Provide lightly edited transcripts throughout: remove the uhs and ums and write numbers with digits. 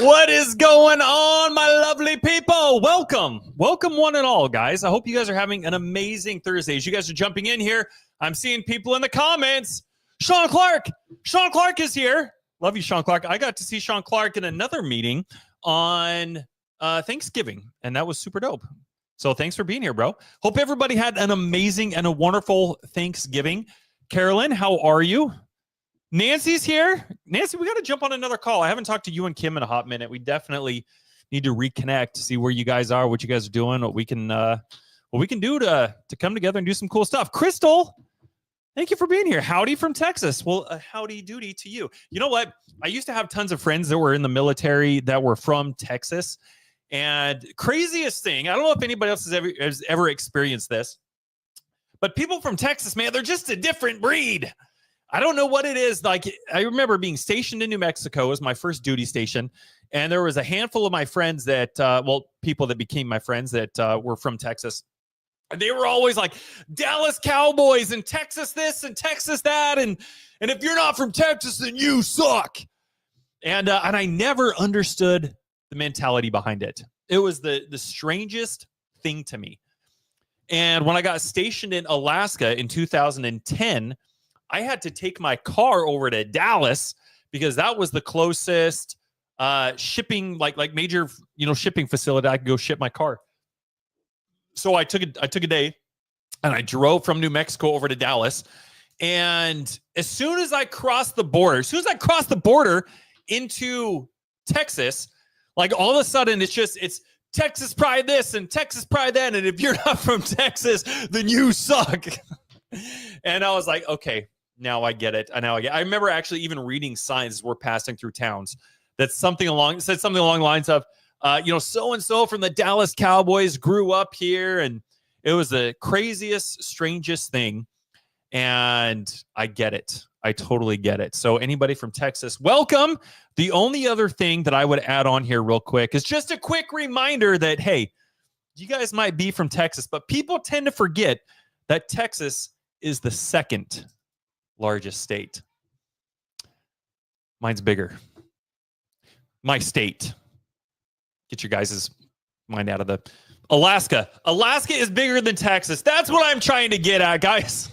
What is going on, my lovely people? Welcome one and all, guys. I hope you guys are having an amazing Thursday. As you guys are jumping in here, I'm seeing people in the comments. Sean Clark is here. Love you, Sean Clark. I got to see Sean Clark in another meeting on Thanksgiving, and that was super dope. So thanks for being here, bro. Hope everybody had an amazing and a wonderful Thanksgiving. Carolyn, how are you? Nancy's here. Nancy, we got to jump on another call. I haven't talked to you and Kim in a hot minute. We definitely need to reconnect, see where you guys are, what you guys are doing, what we can do to come together and do some cool stuff. Crystal, thank you for being here. Howdy from Texas. Well, howdy doody to you. You know what? I used to have tons of friends that were in the military that were from Texas. And craziest thing, I don't know if anybody else has ever experienced this, but people from Texas, man, they're just a different breed. I don't know what it is. Like, I remember being stationed in New Mexico. It was my first duty station. And there was a handful of my friends that, people that became my friends that were from Texas. And they were always like, Dallas Cowboys and Texas this and Texas that. And if you're not from Texas, then you suck. And I never understood the mentality behind it. It was the strangest thing to me. And when I got stationed in Alaska in 2010, I had to take my car over to Dallas because that was the closest shipping, like major, shipping facility I could go ship my car. So I took a day and I drove from New Mexico over to Dallas. And as soon as I crossed the border into Texas, like all of a sudden it's Texas pride this and Texas pride that. And if you're not from Texas, then you suck. And I was like, okay. Now I get it. I remember actually even reading signs as we're passing through towns that said something along the lines of, so-and-so from the Dallas Cowboys grew up here. And it was the craziest, strangest thing. And I get it. I totally get it. So anybody from Texas, welcome. The only other thing that I would add on here real quick is just a quick reminder that, hey, you guys might be from Texas, but people tend to forget that Texas is the second largest state. Mine's bigger. My state. Get your guys' mind out of the Alaska. Alaska is bigger than Texas. That's what I'm trying to get at, guys.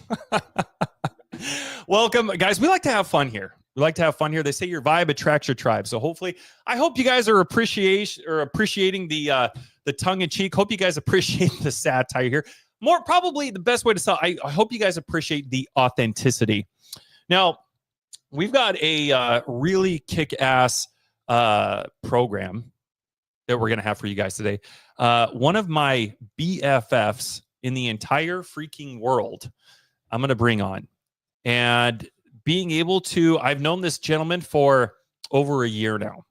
Welcome, guys. We like to have fun here. They say your vibe attracts your tribe. So I hope you guys are appreciating the tongue in cheek. Hope you guys appreciate the satire here. More probably the best way to sell. I hope you guys appreciate the authenticity. Now, we've got a really kick-ass program that we're going to have for you guys today. One of my BFFs in the entire freaking world, I'm going to bring on. And being able to, I've known this gentleman for over a year now.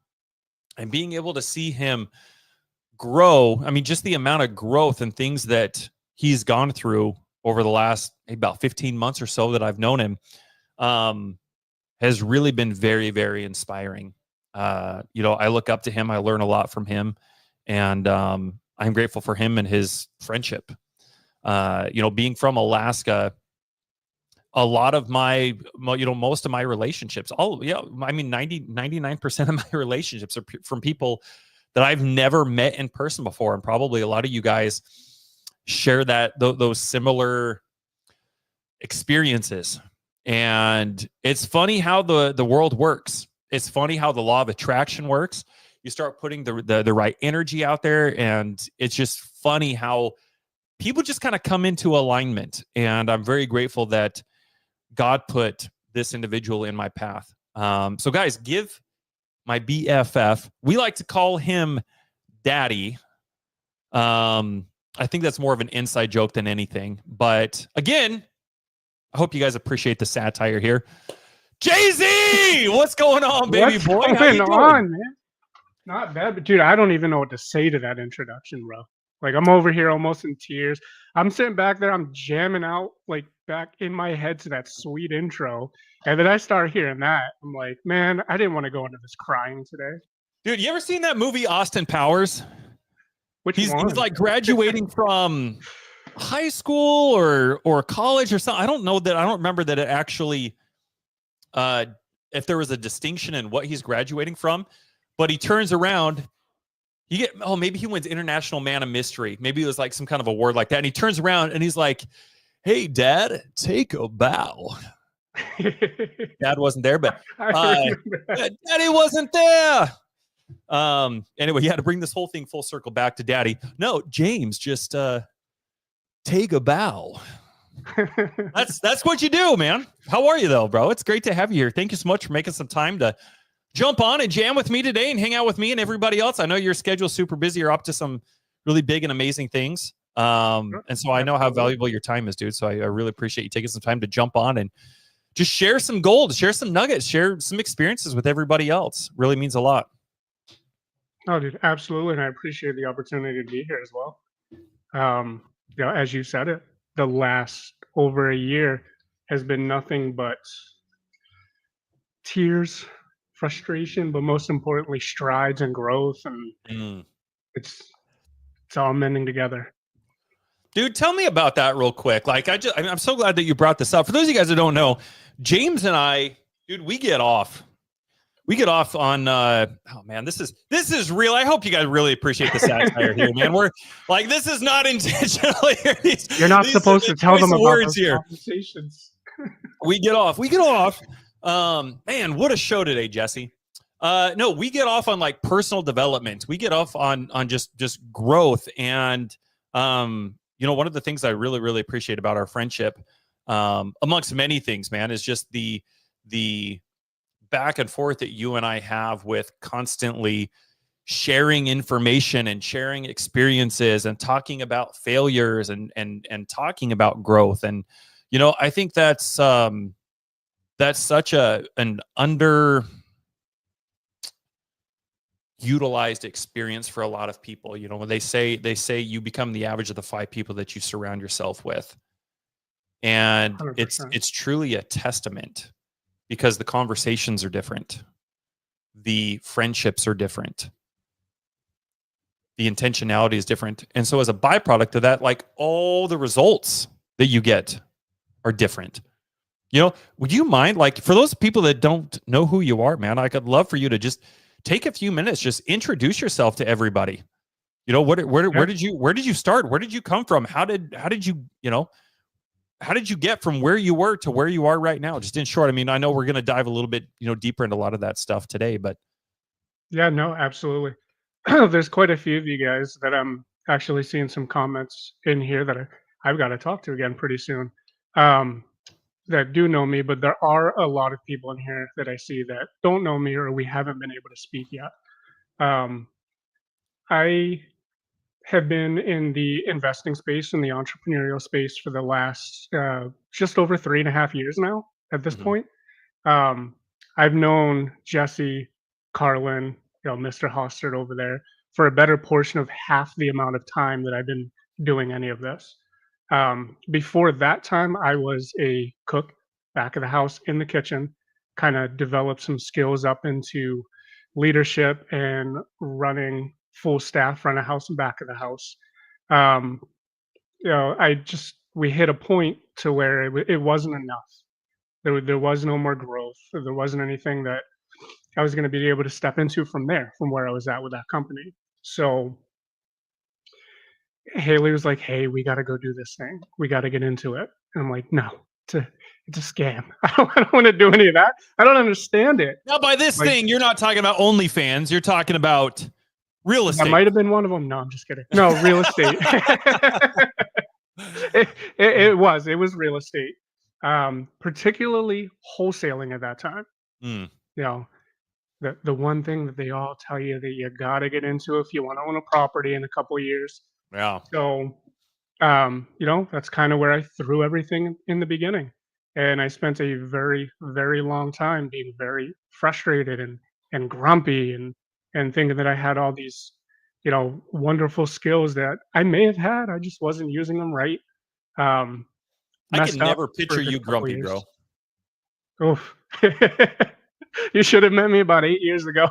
And being able to see him grow, I mean, just the amount of growth and things that he's gone through over the last about 15 months or so that I've known him, has really been very, very inspiring. I look up to him. I learn a lot from him, and I'm grateful for him and his friendship. Being from Alaska, a lot of most of my relationships, 99% of my relationships are from people that I've never met in person before. And probably a lot of you guys share those similar experiences. And it's funny how the world works. It's funny how the law of attraction works. You start putting the right energy out there, and it's just funny how people just kind of come into alignment. And I'm very grateful that God put this individual in my path. So guys, give my BFF, we like to call him Daddy. I think that's more of an inside joke than anything. But again, I hope you guys appreciate the satire here. Jay-Z, what's going on, baby boy? What's going on, man? Not bad, but dude, I don't even know what to say to that introduction, bro. Like, I'm over here almost in tears. I'm sitting back there, I'm jamming out, like, back in my head to that sweet intro. And then I start hearing that. I'm like, man, I didn't want to go into this crying today. Dude, you ever seen that movie Austin Powers? He's like graduating from high school or college or something. I don't remember that it actually, if there was a distinction in what he's graduating from, but he turns around. Maybe he wins International Man of Mystery. Maybe it was like some kind of award like that. And he turns around and he's like, "Hey, Dad, take a bow." Dad wasn't there, but Daddy wasn't there. Anyway, you had to bring this whole thing full circle back to Daddy. No, James, just take a bow. That's what you do, man. How are you though, bro? It's great to have you here. Thank you so much for making some time to jump on and jam with me today and hang out with me and everybody else. I know your schedule's super busy. You're up to some really big and amazing things. And so I know how valuable your time is, dude. So I really appreciate you taking some time to jump on and just share some gold, share some nuggets, share some experiences with everybody else. Really means a lot. Oh, dude, absolutely. And I appreciate the opportunity to be here as well. As you said it, the last over a year has been nothing but tears, frustration, but most importantly, strides and growth. And it's all mending together. Dude, tell me about that real quick. Like, I'm so glad that you brought this up. For those of you guys that don't know, James and I, dude, we get off on oh man, this is real. I hope you guys really appreciate the satire here, man. We're like, this is not intentional here. You're not supposed to tell them about words here. Conversations. We get off. Man, what a show today, Jesse. No, we get off on like personal development. We get off on just growth. And one of the things I really, really appreciate about our friendship, amongst many things, man, is just the back and forth that you and I have with constantly sharing information and sharing experiences and talking about failures and talking about growth. And, I think that's such an underutilized experience for a lot of people. When they say you become the average of the 5 people that you surround yourself with. And 100%. It's truly a testament. Because the conversations are different. The friendships are different. The intentionality is different. And so as a byproduct of that, like all the results that you get are different. Would you mind, like for those people that don't know who you are, man, I could love for you to just take a few minutes, just introduce yourself to everybody. Where did you start? Where did you come from? How did you get from where you were to where you are right now? Just in short, I mean, I know we're going to dive a little bit, deeper into a lot of that stuff today, but. Yeah, no, absolutely. There's quite a few of you guys that I'm actually seeing some comments in here that I've got to talk to again pretty soon, that do know me, but there are a lot of people in here that I see that don't know me or we haven't been able to speak yet. I have been in the investing space and the entrepreneurial space for the last just over 3.5 years now at this point. I've known Jesse, Carlin, Mr. Hostert over there for a better portion of half the amount of time that I've been doing any of this. Before that time, I was a cook back of the house in the kitchen, kind of developed some skills up into leadership and running full staff front of house and back of the house. We hit a point to where it wasn't enough. There was no more growth. There wasn't anything that I was going to be able to step into from where I was at with that company. So Haley was like, "Hey, we got to go do this thing. We got to get into it." And I'm like, "No, it's a scam. I don't want to do any of that. I don't understand it." Now, by this thing, you're not talking about OnlyFans. You're talking about real estate. That might have been one of them. No, I'm just kidding. No, real estate. It was real estate. particularly wholesaling at that time. Mm, You know, the one thing that they all tell you that you gotta get into if you want to own a property in a couple of years. yeah. So, that's kind of where I threw everything in the beginning. And I spent a very, very long time being very frustrated and grumpy and thinking that I had all these, wonderful skills that I may have had. I just wasn't using them right. Um, I can Messed up never for picture a good you couple grumpy, bro. years. Oof. You should have met me about 8 years ago.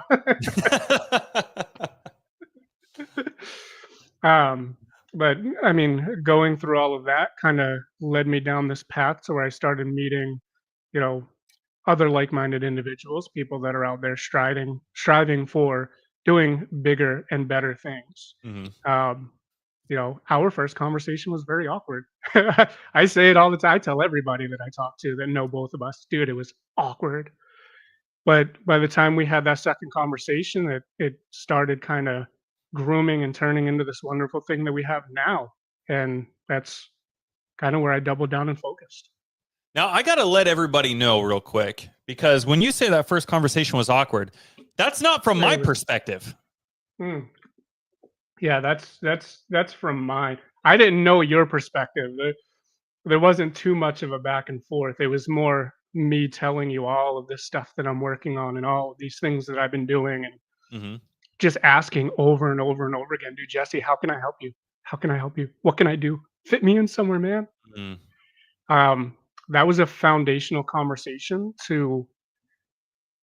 Um, but I mean, going through all of that kind of led me down this path to where I started meeting, you know, other like-minded individuals, people that are out there striving for doing bigger and better things. Mhm. Um, our first conversation was very awkward. I say it all the time. I tell everybody that I talk to that know both of us, dude, it was awkward. But by the time we had that second conversation, it started kinda grooming and turning into this wonderful thing that we have now, and that's kinda where I doubled down and focused. Now, I got to let everybody know real quick because when you say that first conversation was awkward, that's not from my It was perspective. mm, yeah, that's from mine. I didn't know your perspective. There wasn't too much of a back and forth. It was more me telling you all of this stuff that I'm working on and all of these things that I've been doing and Mhm. just asking over and over and over again, "Dude, Jesse, how can I help you? How can I help you? What can I do? Fit me in somewhere, man." Mm. Um, that was a foundational conversation to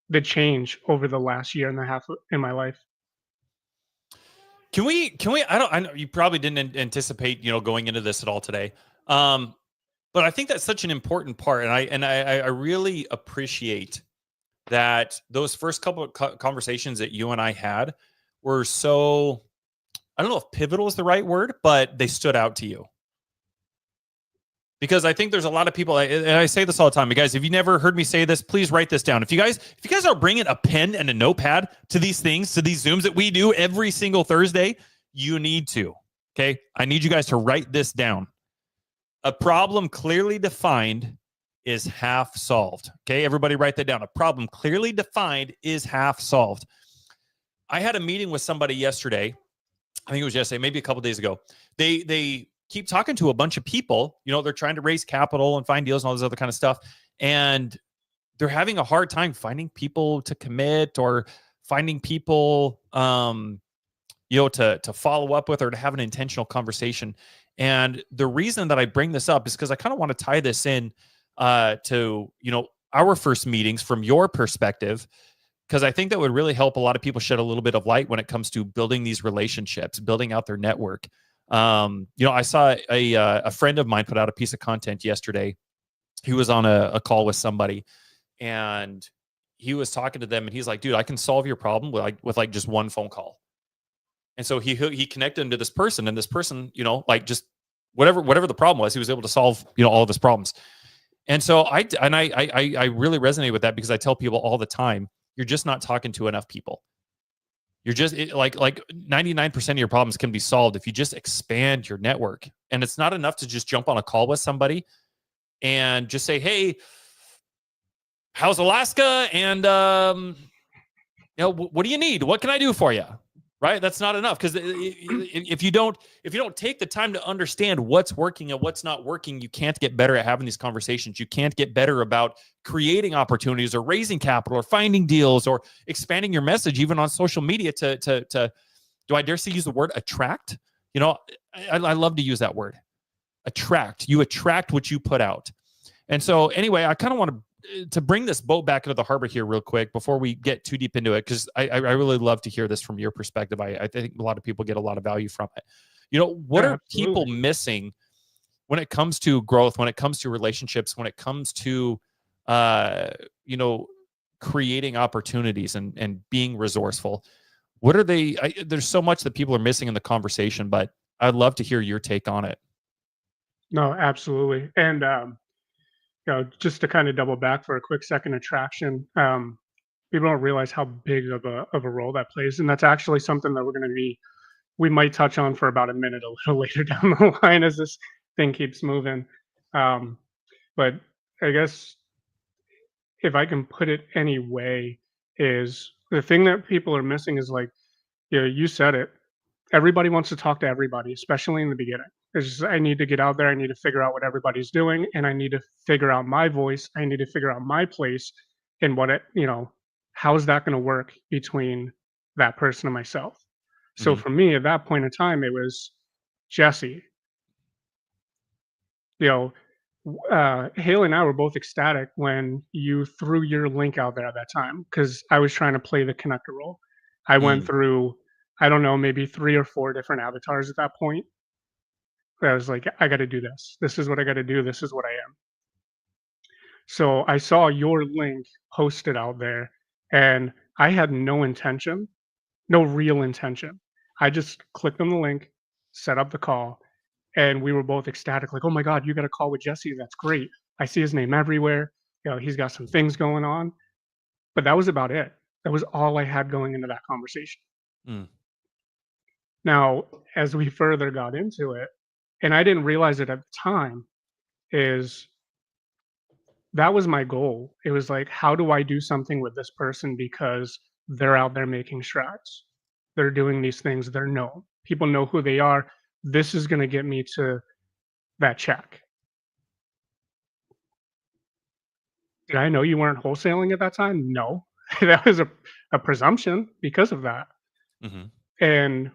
the change over the last year and a half in my life. Can we I know you probably didn't anticipate, going into this at all today. Um, but I think that's such an important part and I really appreciate that those first couple of conversations that you and I had were so, I don't know if pivotal is the right word, but they stood out to you. Because I think there's a lot of people, and I say this all the time. You guys, if you never heard me say this, please write this down. If you guys are bringing a pen and a notepad to these things, to these Zooms that we do every single Thursday, you need to. Okay, I need you guys to write this down. A problem clearly defined is half solved. Okay, everybody write that down. A problem clearly defined is half solved. I had a meeting with somebody yesterday. I think it was yesterday, maybe a couple days ago. They keep talking to a bunch of people. They're trying to raise capital and find deals and all this other kind of stuff. And they're having a hard time finding people to commit or finding people, to follow up with or to have an intentional conversation. And the reason that I bring this up is because I kind of want to tie this in to, our first meetings from your perspective, because I think that would really help a lot of people shed a little bit of light when it comes to building these relationships, building out their network. I saw a friend of mine put out a piece of content yesterday. He was on a call with somebody and he was talking to them and he's like, dude, I can solve your problem with just one phone call. And so he connected him to this person, and this person, just whatever the problem was, he was able to solve, all of his problems. And so I really resonate with that because I tell people all the time, you're just not talking to enough people. You're just like 99% of your problems can be solved if you just expand your network. And it's not enough to just jump on a call with somebody and just say, "Hey, how's Alaska? And what do you need? What can I do for you?" Right? That's not enough because if you don't take the time to understand what's working and what's not working, you can't get better at having these conversations. You can't get better about creating opportunities or raising capital or finding deals or expanding your message even on social media to do I dare say use the word attract? I love to use that word. Attract. You attract what you put out. And so anyway, I kind of want to bring this boat back into the harbor here real quick before we get too deep into it, because I really love to hear this from your perspective. I think a lot of people get a lot of value from it. What are people missing when it comes to growth, when it comes to relationships, when it comes to, creating opportunities and being resourceful? What are they? There's so much that people are missing in the conversation, but I'd love to hear your take on it. No, absolutely. And just to kind of double back for a quick second, attraction. People don't realize how big of a role that plays, and that's actually something that we might touch on for about a minute a little later down the line as this thing keeps moving. But I guess if I can put it any way, is the thing that people are missing is like, yeah, you said it. Everybody wants to talk to everybody, especially in the beginning. It's just, I need to get out there. I need to figure out what everybody's doing, and I need to figure out my voice. I need to figure out my place and what it, how's that going to work between that person and myself. So Mhm. for me, at that point in time, it was Jesse. You know, Haley and I were both ecstatic when you threw your link out there at that time because I was trying to play the connector role. I went Mm. through, I don't know, maybe 3 or 4 different avatars at that point. I was like, I got to do this. This is what I got to do. This is what I am. So I saw your link posted out there, and I had no intention, no real intention. I just clicked on the link, set up the call, and we were both ecstatic, like, "Oh my god, you got a call with Jesse. That's great. I see his name everywhere. He's got some things going on." But that was about it. That was all I had going into that conversation. Mm. Now, as we further got into it, and I didn't realize it at the time, is that was my goal. It was like, how do I do something with this person because they're out there making strides. They're doing these things. They're known. People know who they are. This is going to get me to that check. Did I know you weren't wholesaling at that time? No. That was a presumption because of that. Mhm. And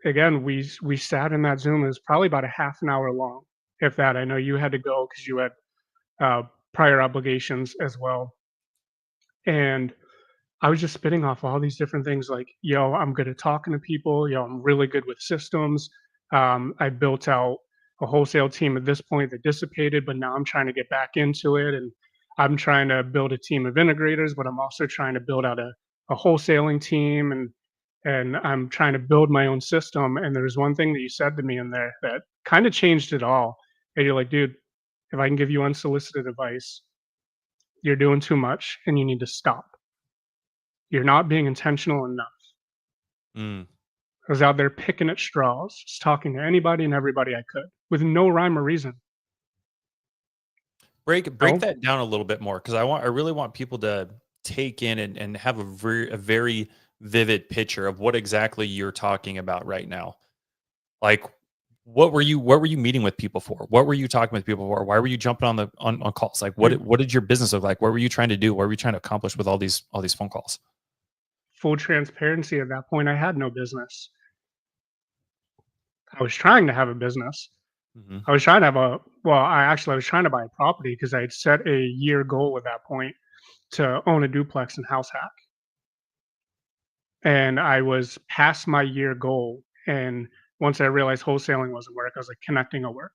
again, we sat in that Zoom. It was probably about a half an hour long, if that. I know you had to go because you had uh, prior obligations as well. And I was just spitting off all these different things like, yo, I'm good at talking to people. Yo, I'm really good with systems. I built out a wholesale team at this point that dissipated, but now I'm trying to get back into it. And I'm trying to build a team of integrators, but I'm also trying to build out a wholesaling team, and I'm trying to build my own system. And there's one thing that you said to me in there that kind of changed it all. And you're like, dude, if I can give you unsolicited advice, you're doing too much and you need to stop. You're not being intentional enough. Mm. I was out there picking at straws, just talking to anybody and everybody I could with no rhyme or reason. Break No, that down a little bit more because I really want people to take in and have a very vivid picture of what exactly you're talking about right now. Like what were you meeting with people for? What were you talking with people for? Why were you jumping on on calls? Like dude, what did your business look like? What were you trying to do? What were you trying to accomplish with all these phone calls? full transparency at that point, I had no business. I was trying to have a business. Mhm. I was trying to have I was trying to buy a property because I had set a year goal at that point to own a duplex in house hack. And I was past my year goal. And once I realized wholesaling wasn't work, I was like, connecting will work.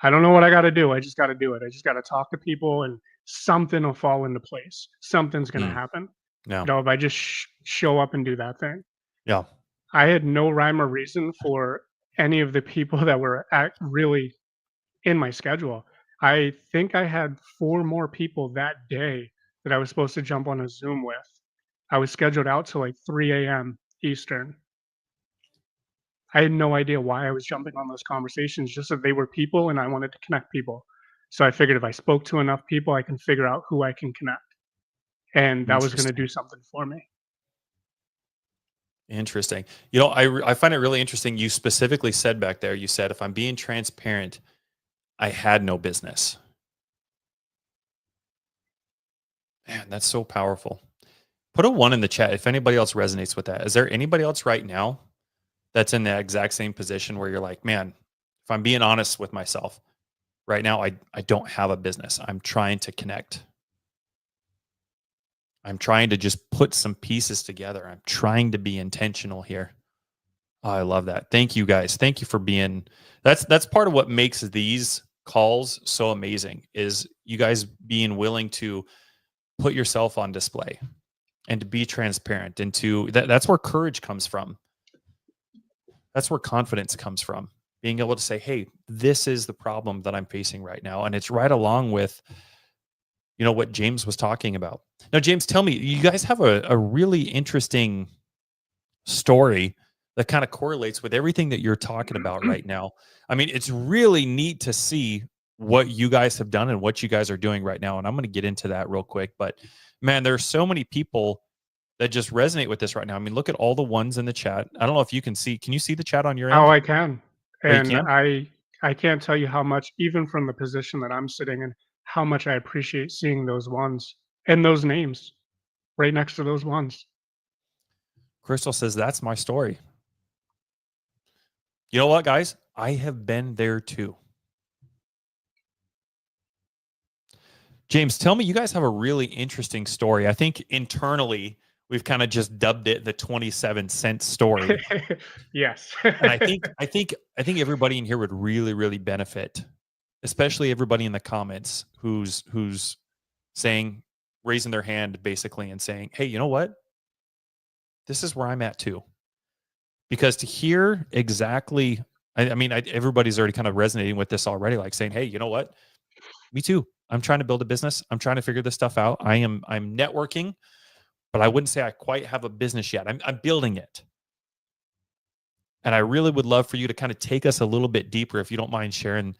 I don't know what I got to do. I just got to do it. I just got to talk to people and something will fall into place. Something's going to Mm. happen. Yeah. If I just show up and do that thing. Yeah. I had no rhyme or reason for any of the people that were really in my schedule. I think I had 4 more people that day that I was supposed to jump on a Zoom with. I was scheduled out till like 3 a.m. Eastern. I had no idea why I was jumping on those conversations, just that they were people and I wanted to connect people. So I figured if I spoke to enough people, I can figure out who I can connect. And that was going to Interesting. do something for me. Interesting. I find it really interesting. You specifically said back there, you said, if I'm being transparent, I had no business. Man, that's so powerful. Put a 1 in the chat if anybody else resonates with that. Is there anybody else right now that's in that exact same position where you're like, man, if I'm being honest with myself right now, I don't have a business. I'm trying to connect. I'm trying to just put some pieces together. I'm trying to be intentional here. Oh, I love that. Thank you guys. Thank you for being that's part of what makes these calls so amazing is you guys being willing to put yourself on display and to be transparent and that's where courage comes from. That's where confidence comes from. Being able to say, "Hey, this is the problem that I'm facing right now." And it's right along with what James was talking about. Now, James, tell me, you guys have a really interesting story that kind of correlates with everything that you're talking about right now. I mean, it's really neat to see what you guys have done and what you guys are doing right now. And I'm going to get into that real quick. But man, there are so many people that just resonate with this right now. I mean, look at all the ones in the chat. I don't know if you can see. Can you see the chat on your end? Oh, I can. Oh, you And can? I can't tell you how much, even from the position that I'm sitting in, how much I appreciate seeing those ones and those names right next to those ones. Crystal says, that's my story. You know what, guys? I have been there too. James, tell me, you guys have a really interesting story. I think internally we've kind of just dubbed it the 27-cent story. Yes. And I think everybody in here would really, really benefit, especially everybody in the comments who's saying, raising their hand basically and saying, hey, you know what? This is where I'm at too. Because to hear exactly, I mean, everybody's already kind of resonating with this already, like saying, hey, you know what? Me too. I'm trying to build a business. I'm trying to figure this stuff out. I'm networking, but I wouldn't say I quite have a business yet. I'm building it. And I really would love for you to kind of take us a little bit deeper, if you don't mind sharing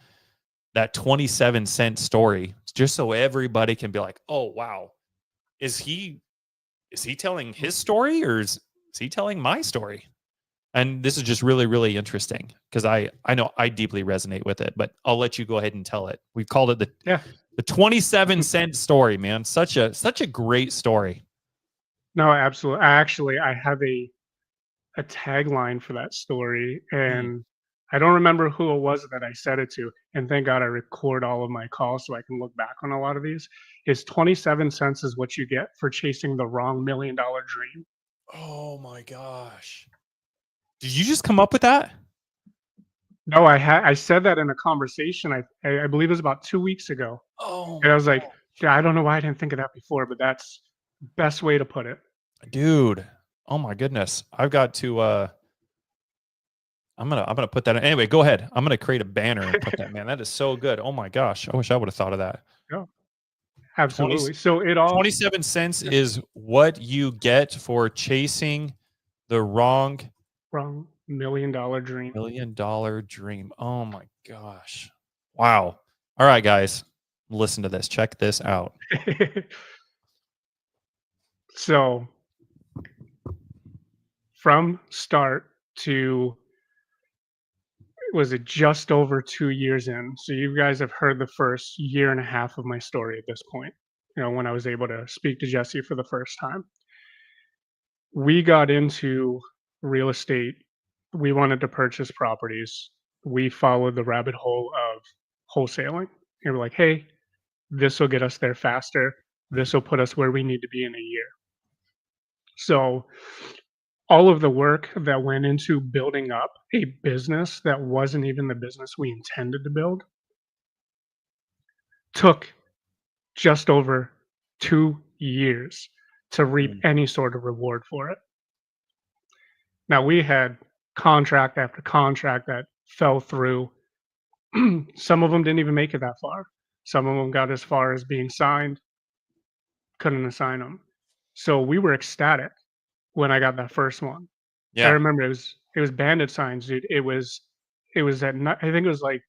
that 27-cent story, just so everybody can be like, oh, wow. Is he telling his story, or is he telling my story? And this is just really, really interesting because I know I deeply resonate with it, but I'll let you go ahead and tell it. We called it the 27-cent story, man. Such a great story. No, absolutely. I have a tagline for that story, and I don't remember who it was that I said it to. And thank God I record all of my calls so I can look back on a lot of these. Is 27 cents is what you get for chasing the wrong $1 million dream. Oh my gosh. Did you just come up with that? No, I said that in a conversation. I believe it was about 2 weeks ago. Oh, And I was like, yeah, I don't know why I didn't think of that before, but that's the best way to put it. dude. Oh my goodness. I've got to I'm gonna put that in. Anyway, go ahead. I'm gonna create a banner and put that, man. That is so good. Oh my gosh. I wish I would have thought of that. Yeah, 20, absolutely. So it all 27 cents is what you get for chasing the wrong wrong $1 million dream. $1 million dream. Oh my gosh. Wow. All right, guys. Listen to this. Check this out. So from start to, was it just over 2 years in? So you guys have heard the first year and a half of my story at this point, when I was able to speak to Jesse for the first time. We got into real estate. We wanted to purchase properties. We followed the rabbit hole of wholesaling. And we're like, hey, this will get us there faster. This will put us where we need to be in a year. So all of the work that went into building up a business that wasn't even the business we intended to build took just over 2 years to reap any sort of reward for it. Now, we had contract after contract that fell through. Some of them didn't even make it that far. Some of them got as far as being signed, couldn't assign them. So we were ecstatic when I got that first one. I Yeah. remember it was bandit signs, dude. It was at night. I think it was like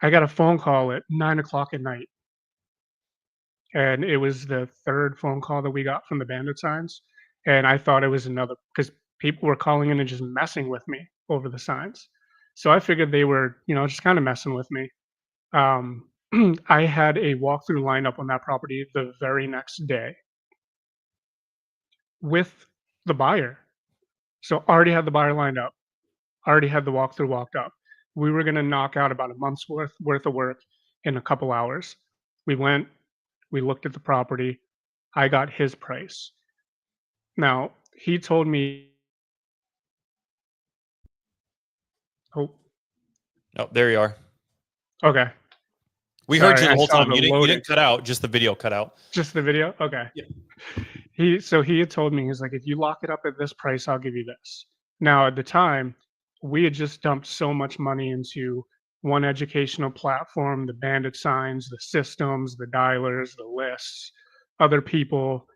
I got a phone call at 9 o'clock at night, and it was the third phone call that we got from the bandit signs, and I thought it was another because people were calling in and just messing with me over the signs. So I figured they were, just kind of messing with me. Um, I had a walkthrough lineup on that property the very next day with the buyer. So already had the buyer lined up, already had the walkthrough walked up. We were going to knock out about a month's worth of work in a couple hours. We went, we looked at the property. I got his price. Now, he told me, oh, Oh, there you are. okay. We Sorry, heard you the I whole saw time. the You loading. didn't cut out. Just the video cut out. Just the video? Okay. Yeah. He had told me, he's like, if you lock it up at this price, I'll give you this. Now, at the time, we had just dumped so much money into one educational platform, the bandit signs, the systems, the dialers, the lists, other people.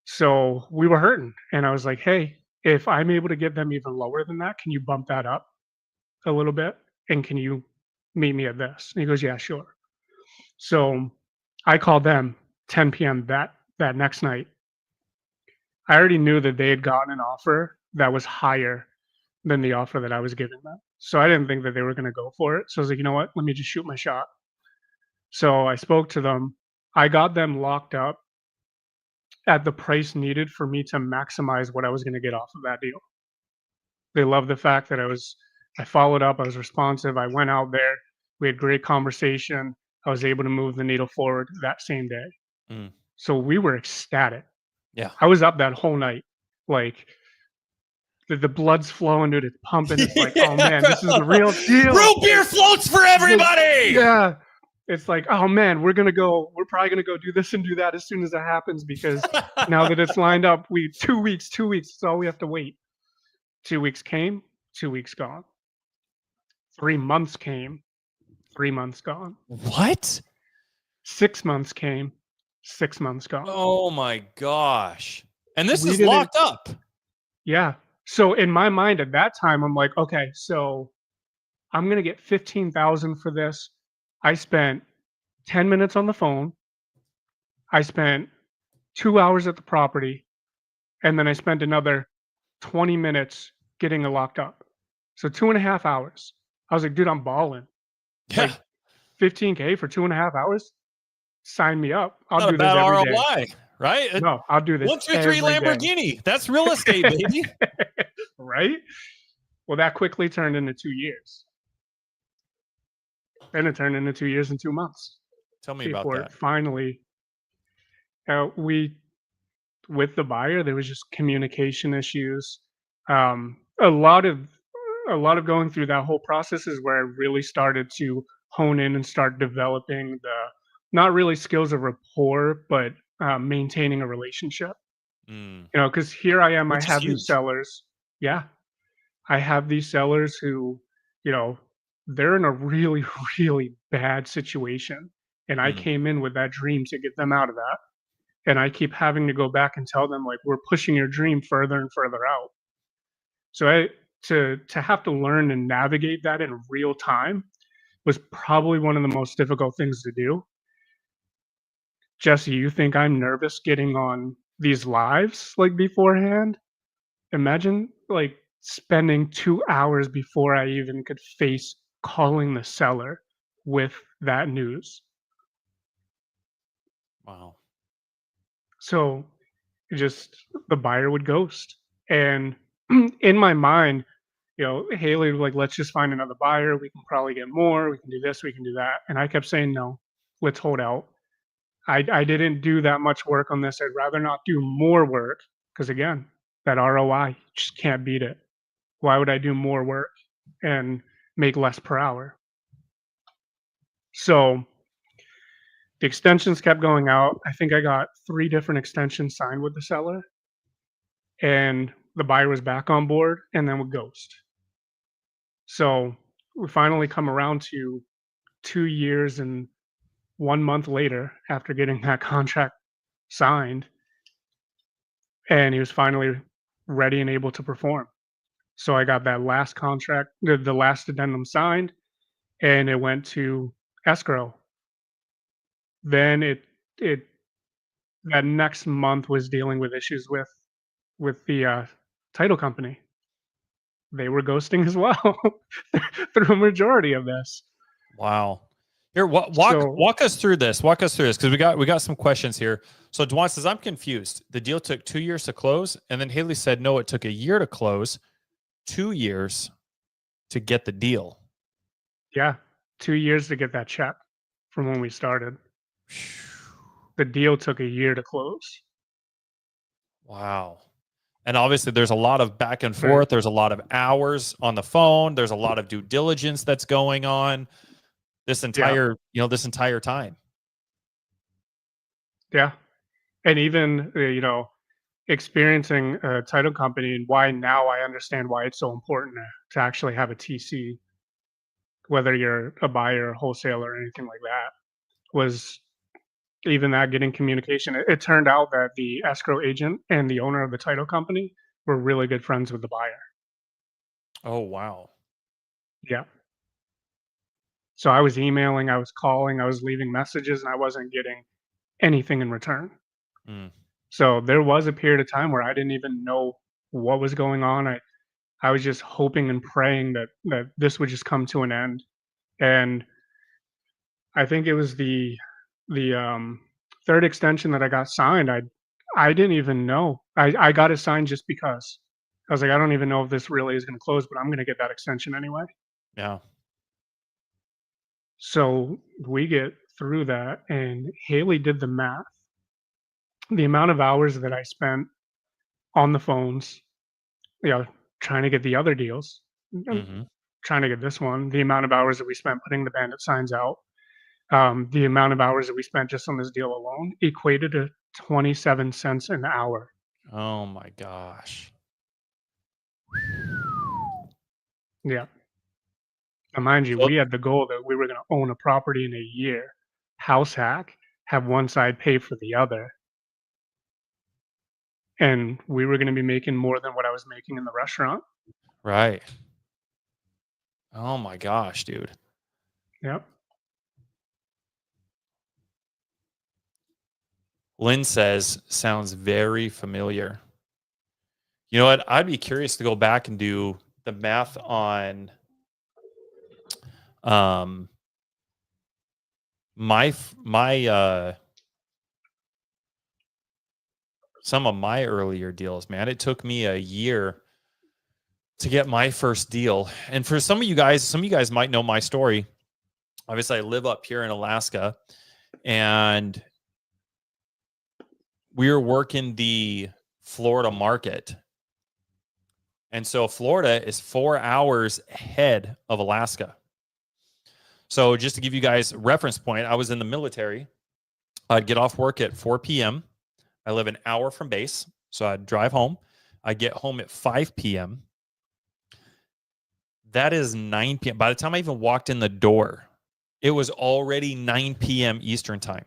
So we were hurting. And I was like, hey, if I'm able to get them even lower than that, can you bump that up a little bit? And can you meet me at this. And he goes, yeah, sure. So I called them 10 p.m. that next night. I already knew that they had gotten an offer that was higher than the offer that I was giving them. So I didn't think that they were going to go for it. So I was like, you know what? Let me just shoot my shot. So I spoke to them. I got them locked up at the price needed for me to maximize what I was going to get off of that deal. They loved the fact that I followed up, I was responsive, I went out there, we had great conversation. I was able to move the needle forward that same day. Mm. So we were ecstatic. Yeah. I was up that whole night, like the blood's flowing, dude. It's pumping. It's like, oh man, this is the real deal. Root beer floats for everybody. Yeah. It's like, oh man, we're probably gonna go do this and do that as soon as it happens because now that it's lined up, 2 weeks, it's all we have to wait. 2 weeks came, 2 weeks gone. 3 months came, 3 months gone. What? 6 months came, 6 months gone. Oh my gosh. And this We is didn't- locked up. Yeah. So in my mind at that time, I'm like, okay, so I'm gonna get 15,000 for this. I spent 10 minutes on the phone. I spent 2 hours at the property, and then I spent another 20 minutes getting it locked up. So 2.5 hours. I was like, dude, I'm balling. Yeah. Like 15K for 2.5 hours? Sign me up. I'll Not do a this bad every day. ROI, right? No, I'll do this. 1, 2, 3 every day. Lamborghini. That's real estate, baby. Right? Well, that quickly turned into 2 years. Then it turned into 2 years and 2 months Tell me about before that. finally, with the buyer, there was just communication issues. A lot of going through that whole process is where I really started to hone in and start developing the not really skills of rapport, but maintaining a relationship. Mm. You know, because here I am, Which I is have huge. these sellers. Yeah, I have these sellers who, you know, they're in a really, really bad situation. And I Mm. came in with that dream to get them out of that. And I keep having to go back and tell them, like, we're pushing your dream further and further out. So to have to learn and navigate that in real time was probably one of the most difficult things to do. Jesse, you think I'm nervous getting on these lives like beforehand? Imagine like spending 2 hours before I even could face calling the seller with that news. Wow. So just the buyer would ghost. And in my mind, you know, Haley was like, let's just find another buyer. We can probably get more. We can do this. We can do that. And I kept saying, no, let's hold out. I didn't do that much work on this. I'd rather not do more work because, again, that ROI, you just can't beat it. Why would I do more work and make less per hour? So the extensions kept going out. I think I got 3 different extensions signed with the seller, and the buyer was back on board and then would ghost. So we finally come around to 2 years and 1 month later after getting that contract signed, and he was finally ready and able to perform. So I got that last contract, the last addendum signed, and it went to escrow. Then it that next month was dealing with issues with the title company. They were ghosting as well through a majority of this. Wow. Here, So- walk us through this. Walk us through this because we got some questions here. So Dwan says, I'm confused. The deal took 2 years to close, and then Haley said, no, it took a year to close, 2 years to get the deal. Yeah, 2 years to get that check from when we started. The deal took a year to close. Wow. And obviously there's a lot of back and Right. forth. There's a lot of hours on the phone. There's a lot of due diligence that's going on this entire, this entire time. Yeah. And even, experiencing a title company and why now I understand why it's so important to actually have a TC, whether you're a buyer, wholesaler, or anything like that, was even that getting communication. It turned out that the escrow agent and the owner of the title company were really good friends with the buyer. Oh, wow. Yeah. So I was emailing, I was calling, I was leaving messages, and I wasn't getting anything in return. Mm. So there was a period of time where I didn't even know what was going on. I was just hoping and praying that this would just come to an end. And I think it was the third extension that I got signed. I didn't even know. I got it signed just because. I was like, I don't even know if this really is going to close, but I'm going to get that extension anyway. Yeah. So we get through that, and Haley did the math. The amount of hours that I spent on the phones, you know, trying to get the other deals, Mm-hmm. trying to get this one, the amount of hours that we spent putting the bandit signs out, the amount of hours that we spent just on this deal alone equated to 27 cents an hour. Oh my gosh. Yeah. And mind you, So, we had the goal that we were going to own a property in a year, house hack, have one side pay for the other. And we were going to be making more than what I was making in the restaurant. right. Oh my gosh, dude. Yep. Lynn says, sounds very familiar. You know what? I'd be curious to go back and do the math on my some of my earlier deals, man. It took me a year to get my first deal. And for some of you guys might know my story. Obviously, I live up here in Alaska, and we're working the Florida market. And so Florida is 4 hours ahead of Alaska. So just to give you guys a reference point, I was in the military. I'd get off work at 4 p.m. I live an hour from base, so I'd drive home. I'd get home at 5 p.m. That is 9 p.m. By the time I even walked in the door, it was already 9 p.m. Eastern time.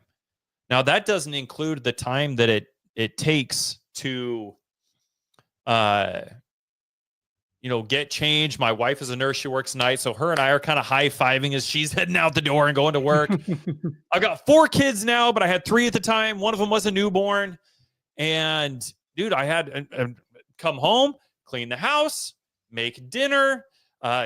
Now, that doesn't include the time that it takes to get changed. My wife is a nurse. She works nights. So her and I are kind of high-fiving as she's heading out the door and going to work. I've got 4 kids now, but I had 3 at the time. One of them was a newborn. And, dude, I had come home, clean the house, make dinner,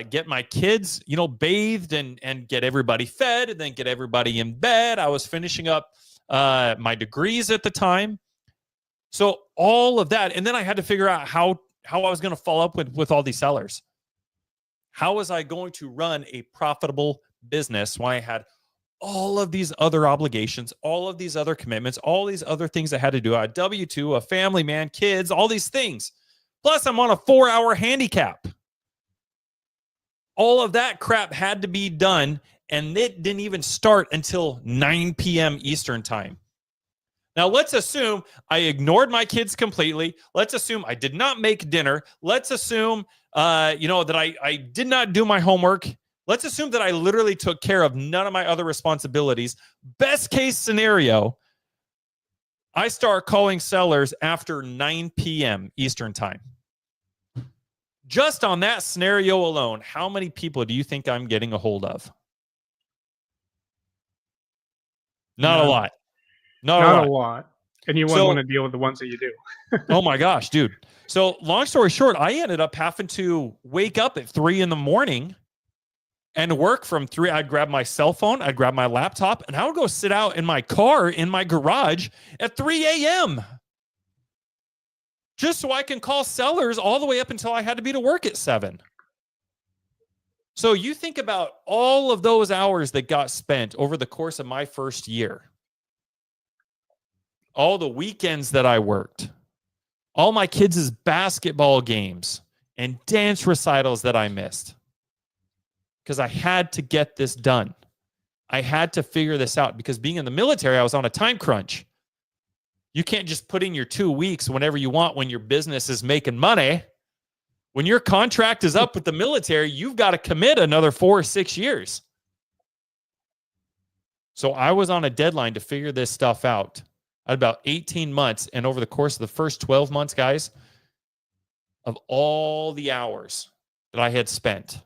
get my kids, bathed and get everybody fed and then get everybody in bed. I was finishing up my degrees at the time. So all of that. And then I had to figure out how I was going to follow up with all these sellers. How was I going to run a profitable business when I had all of these other obligations, all of these other commitments, all these other things I had to do? A W-2, a family man, kids, all these things. Plus, I'm on a 4-hour handicap. All of that crap had to be done, and it didn't even start until 9 p.m. Eastern time. Now, let's assume I ignored my kids completely. Let's assume I did not make dinner. Let's assume, that I did not do my homework. Let's assume that I literally took care of none of my other responsibilities. Best case scenario, I start calling sellers after 9 p.m. Eastern time. Just on that scenario alone, how many people do you think I'm getting a hold of? Not a lot. Not a lot. And you wouldn't want to deal with the ones that you do. Oh my gosh, dude. So long story short, I ended up having to wake up at 3 a.m. and work from 3. I'd grab my cell phone, I'd grab my laptop, and I would go sit out in my car in my garage at 3 a.m. just so I can call sellers all the way up until I had to be to work at 7. So you think about all of those hours that got spent over the course of my first year. All the weekends that I worked, all my kids' basketball games and dance recitals that I missed. Because I had to get this done. I had to figure this out because being in the military, I was on a time crunch. You can't just put in your 2 weeks whenever you want when your business is making money. When your contract is up with the military, you've got to commit another 4 or 6 years. So I was on a deadline to figure this stuff out. I had about 18 months, and over the course of the first 12 months, guys, of all the hours that I had spent,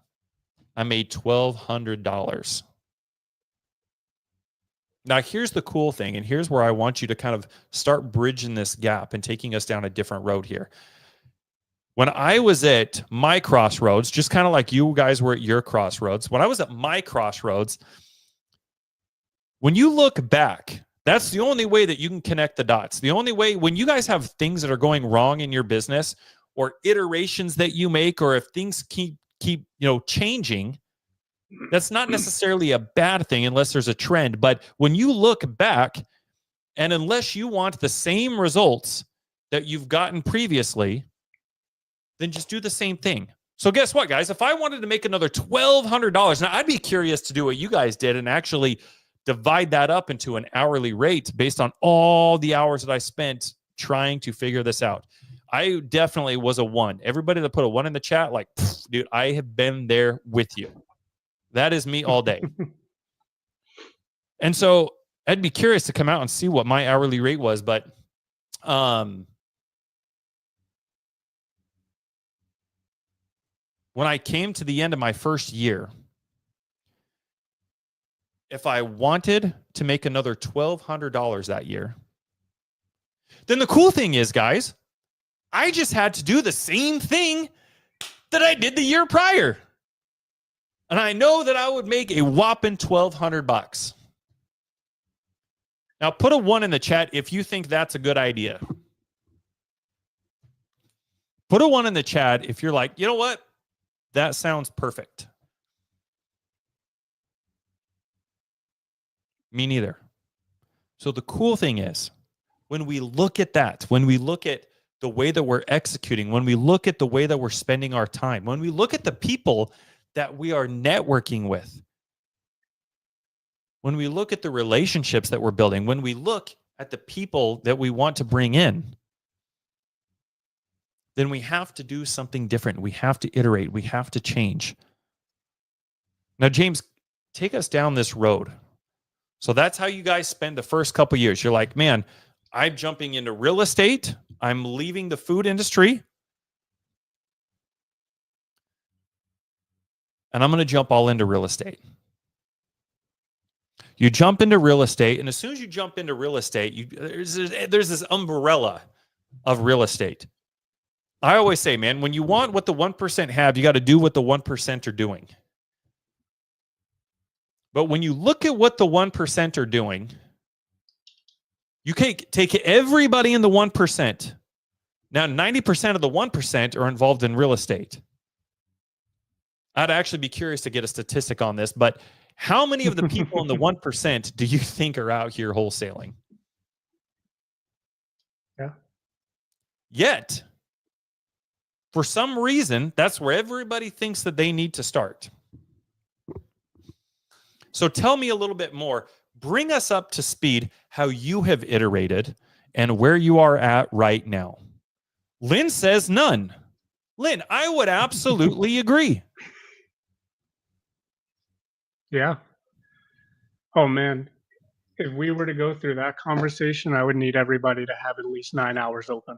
I made $1,200. Now, here's the cool thing, and here's where I want you to kind of start bridging this gap and taking us down a different road here. When I was at my crossroads, just kind of like you guys were at your crossroads, when I was at my crossroads, when you look back, that's the only way that you can connect the dots. The only way, when you guys have things that are going wrong in your business or iterations that you make, or if things keep changing, that's not necessarily a bad thing unless there's a trend. But when you look back, and unless you want the same results that you've gotten previously, then just do the same thing. So guess what, guys? If I wanted to make another $1,200, now I'd be curious to do what you guys did and actually divide that up into an hourly rate based on all the hours that I spent trying to figure this out. I definitely was a 1. Everybody that put a 1 in the chat, like, dude, I have been there with you. That is me all day. And so I'd be curious to come out and see what my hourly rate was. But when I came to the end of my first year, if I wanted to make another $1,200 that year, then the cool thing is, guys, I just had to do the same thing that I did the year prior. And I know that I would make a whopping $1,200. Now, put a 1 in the chat if you think that's a good idea. Put a 1 in the chat if you're like, you know what? That sounds perfect. Me neither. So the cool thing is, when we look at that, when we look at the way that we're executing, when we look at the way that we're spending our time, when we look at the people that we are networking with, when we look at the relationships that we're building, when we look at the people that we want to bring in, then we have to do something different. We have to iterate. We have to change. Now, James, take us down this road. So that's how you guys spend the first couple of years. You're like, man, I'm jumping into real estate. I'm leaving the food industry. And I'm going to jump all into real estate. You jump into real estate, and as soon as you jump into real estate, there's this umbrella of real estate. I always say, man, when you want what the 1% have, you got to do what the 1% are doing. But when you look at what the 1% are doing, you take everybody in the 1%. Now, 90% of the 1% are involved in real estate. I'd actually be curious to get a statistic on this, but how many of the people in the 1% do you think are out here wholesaling? Yeah. Yet, for some reason, that's where everybody thinks that they need to start. So tell me a little bit more. Bring us up to speed how you have iterated and where you are at right now. Lynn says none. Lynn, I would absolutely agree. Yeah. Oh, man. If we were to go through that conversation, I would need everybody to have at least 9 hours open.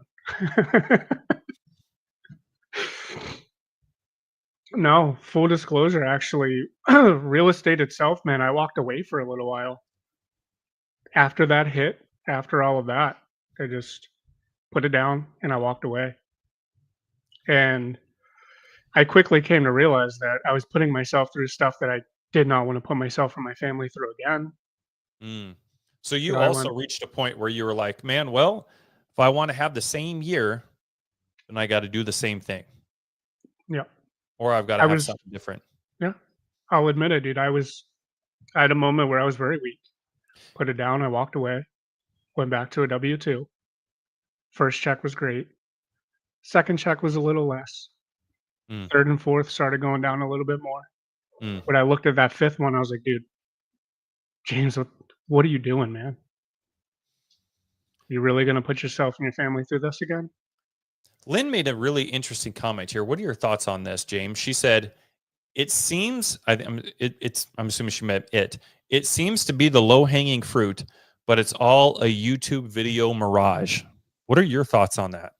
No, full disclosure, actually, real estate itself, man, I walked away for a little while. After that hit, after all of that, I just put it down and I walked away. And I quickly came to realize that I was putting myself through stuff that I did not want to put myself or my family through again. So you also reached a point where you were like, man, well, if I want to have the same year, then I got to do the same thing. Yeah. Or I've got to have something different. Yeah. I'll admit it, dude. I had a moment where I was very weak. Put it down. I walked away. Went back to a W-2. First check was great. Second check was a little less. Third and fourth started going down a little bit more. But I looked at that fifth one. I was like, dude, James, what are you doing, man? You really going to put yourself and your family through this again? Lynn made a really interesting comment here. What are your thoughts on this, James? She said, it seems, I'm assuming she meant it. It seems to be the low-hanging fruit, but it's all a YouTube video mirage. What are your thoughts on that?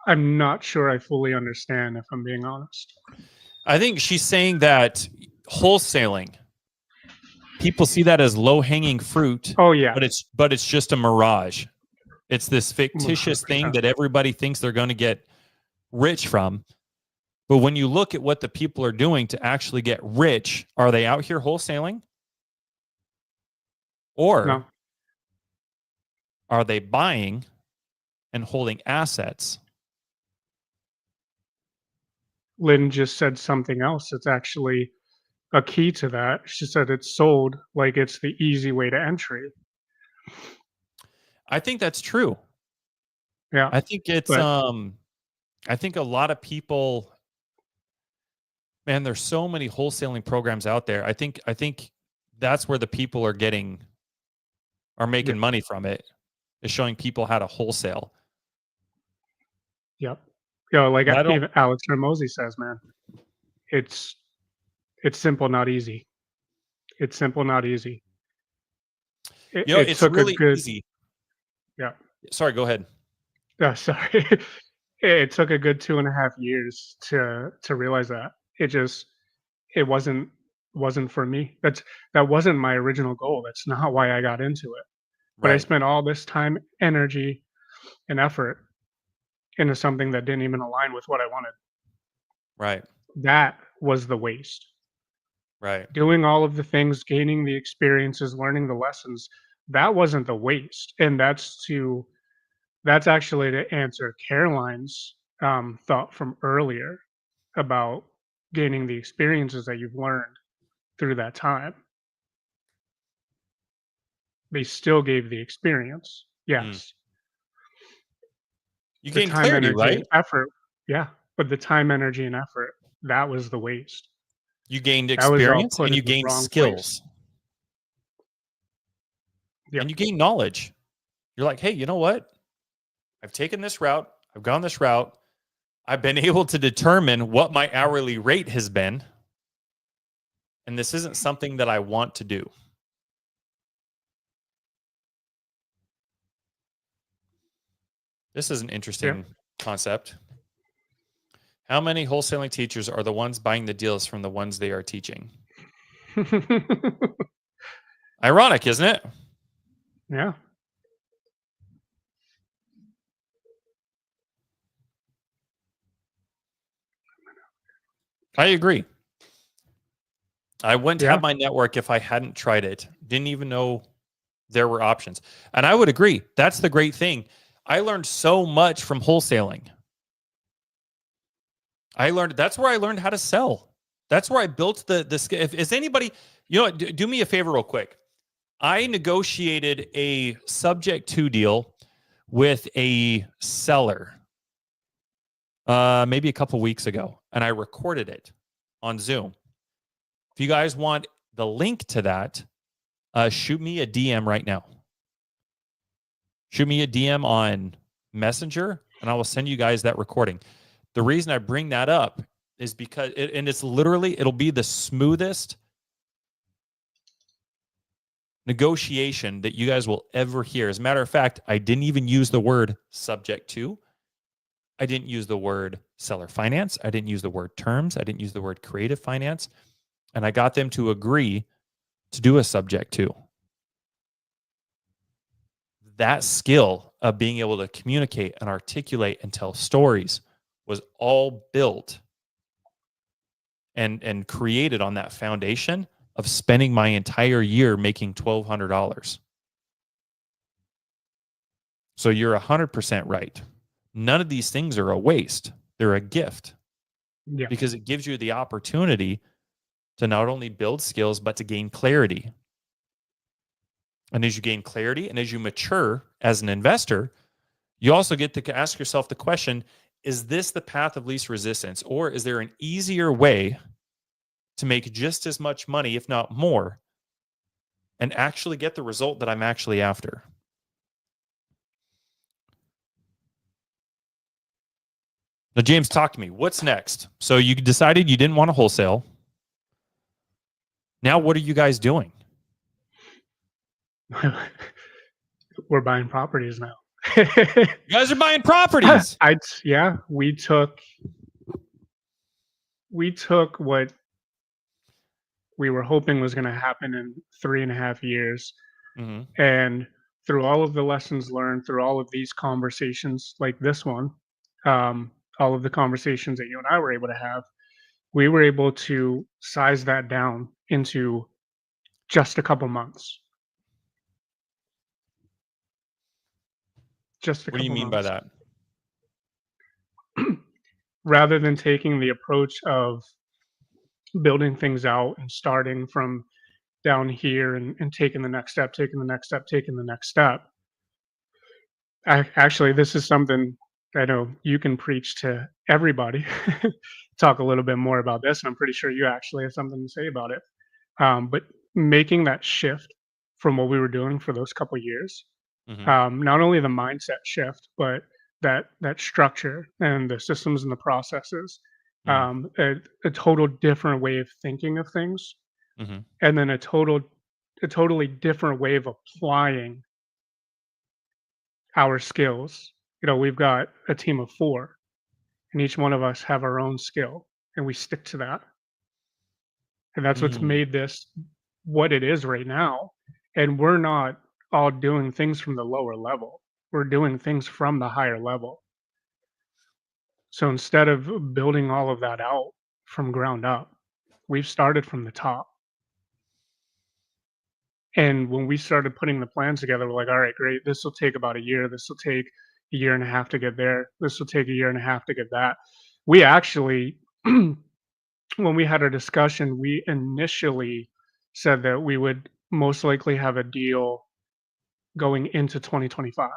I'm not sure I fully understand, if I'm being honest. I think she's saying that wholesaling people see that as low-hanging fruit. Oh yeah. But it's just a mirage. It's this fictitious 100%. thing that everybody thinks they're going to get rich from. But when you look at what the people are doing to actually get rich, are they out here wholesaling? Or No. are they buying and holding assets? Lynn just said something else. It's actually a key to that. She said it's sold like it's the easy way to entry. I think that's true. Yeah. I think it's I think a lot of people, man, there's so many wholesaling programs out there. I think that's where the people are making money from it, is showing people how to wholesale. Yep. Like even Alex Ramosi says, man, it's simple, not easy. It's simple, not easy. It's really easy. Yeah. Sorry, go ahead. Sorry. It took a good 2.5 years to realize that. It wasn't for me. That wasn't my original goal. That's not why I got into it. But I spent all this time, energy, and effort into something that didn't even align with what I wanted. Right. That was the waste. Right. Doing all of the things, gaining the experiences, learning the lessons, that wasn't the waste. And that's actually to answer Caroline's thought from earlier about gaining the experiences that you've learned through that time. They still gave the experience. Yes. You gain clarity, energy, right? And effort. Yeah. But the time, energy, and effort, that was the waste. You gained experience and you gained skills. Yep. And you gain knowledge. You're like, hey, you know what? I've taken this route. I've gone this route. I've been able to determine what my hourly rate has been. And this isn't something that I want to do. This is an interesting concept. How many wholesaling teachers are the ones buying the deals from the ones they are teaching? Ironic, isn't it? Yeah. I agree. I wouldn't have my network if I hadn't tried it. Didn't even know there were options. And I would agree. That's the great thing. I learned so much from wholesaling. That's where I learned how to sell. That's where I built the skill. If is anybody, do me a favor real quick. I negotiated a subject to deal with a seller maybe a couple weeks ago, and I recorded it on Zoom. If you guys want the link to that, shoot me a DM right now. Shoot me a DM on Messenger, and I will send you guys that recording. The reason I bring that up is because, it'll be the smoothest negotiation that you guys will ever hear. As a matter of fact, I didn't even use the word subject to. I didn't use the word seller finance. I didn't use the word terms. I didn't use the word creative finance. And I got them to agree to do a subject to. That skill of being able to communicate and articulate and tell stories was all built and created on that foundation of spending my entire year making $1,200. So you're 100% right. None of these things are a waste. They're a gift. Yeah. Because it gives you the opportunity to not only build skills, but to gain clarity. And as you gain clarity and as you mature as an investor, you also get to ask yourself the question, is this the path of least resistance? Or is there an easier way to make just as much money, if not more, and actually get the result that I'm actually after? Now, James, talk to me. What's next? So you decided you didn't want to wholesale. Now, what are you guys doing? We're buying properties now. You guys are buying properties. We took we were hoping was going to happen in 3.5 years. Mm-hmm. And through all of the lessons learned, through all of these conversations like this one, all of the conversations that you and I were able to have, we were able to size that down into just a couple months. Just a What do you couple mean by months. that? Rather than taking the approach of building things out and starting from down here and taking the next step, taking the next step, taking the next step. Actually, this is something I know you can preach to everybody. Talk a little bit more about this, and I'm pretty sure you actually have something to say about it. But making that shift from what we were doing for those couple years, Mm-hmm. not only the mindset shift, but that structure and the systems and the processes, Mm-hmm. a total different way of thinking of things, Mm-hmm. and then a totally different way of applying our skills. We've got a team of 4, and each one of us have our own skill, and we stick to that. And that's what's Mm. made this what it is right now. And we're not all doing things from the lower level. We're doing things from the higher level. So instead of building all of that out from ground up, we've started from the top. And when we started putting the plans together, we're like, all right, great. This will take about a year. This will take a year and a half to get there. This will take a year and a half to get that. We actually, when we had our discussion, we initially said that we would most likely have a deal going into 2025.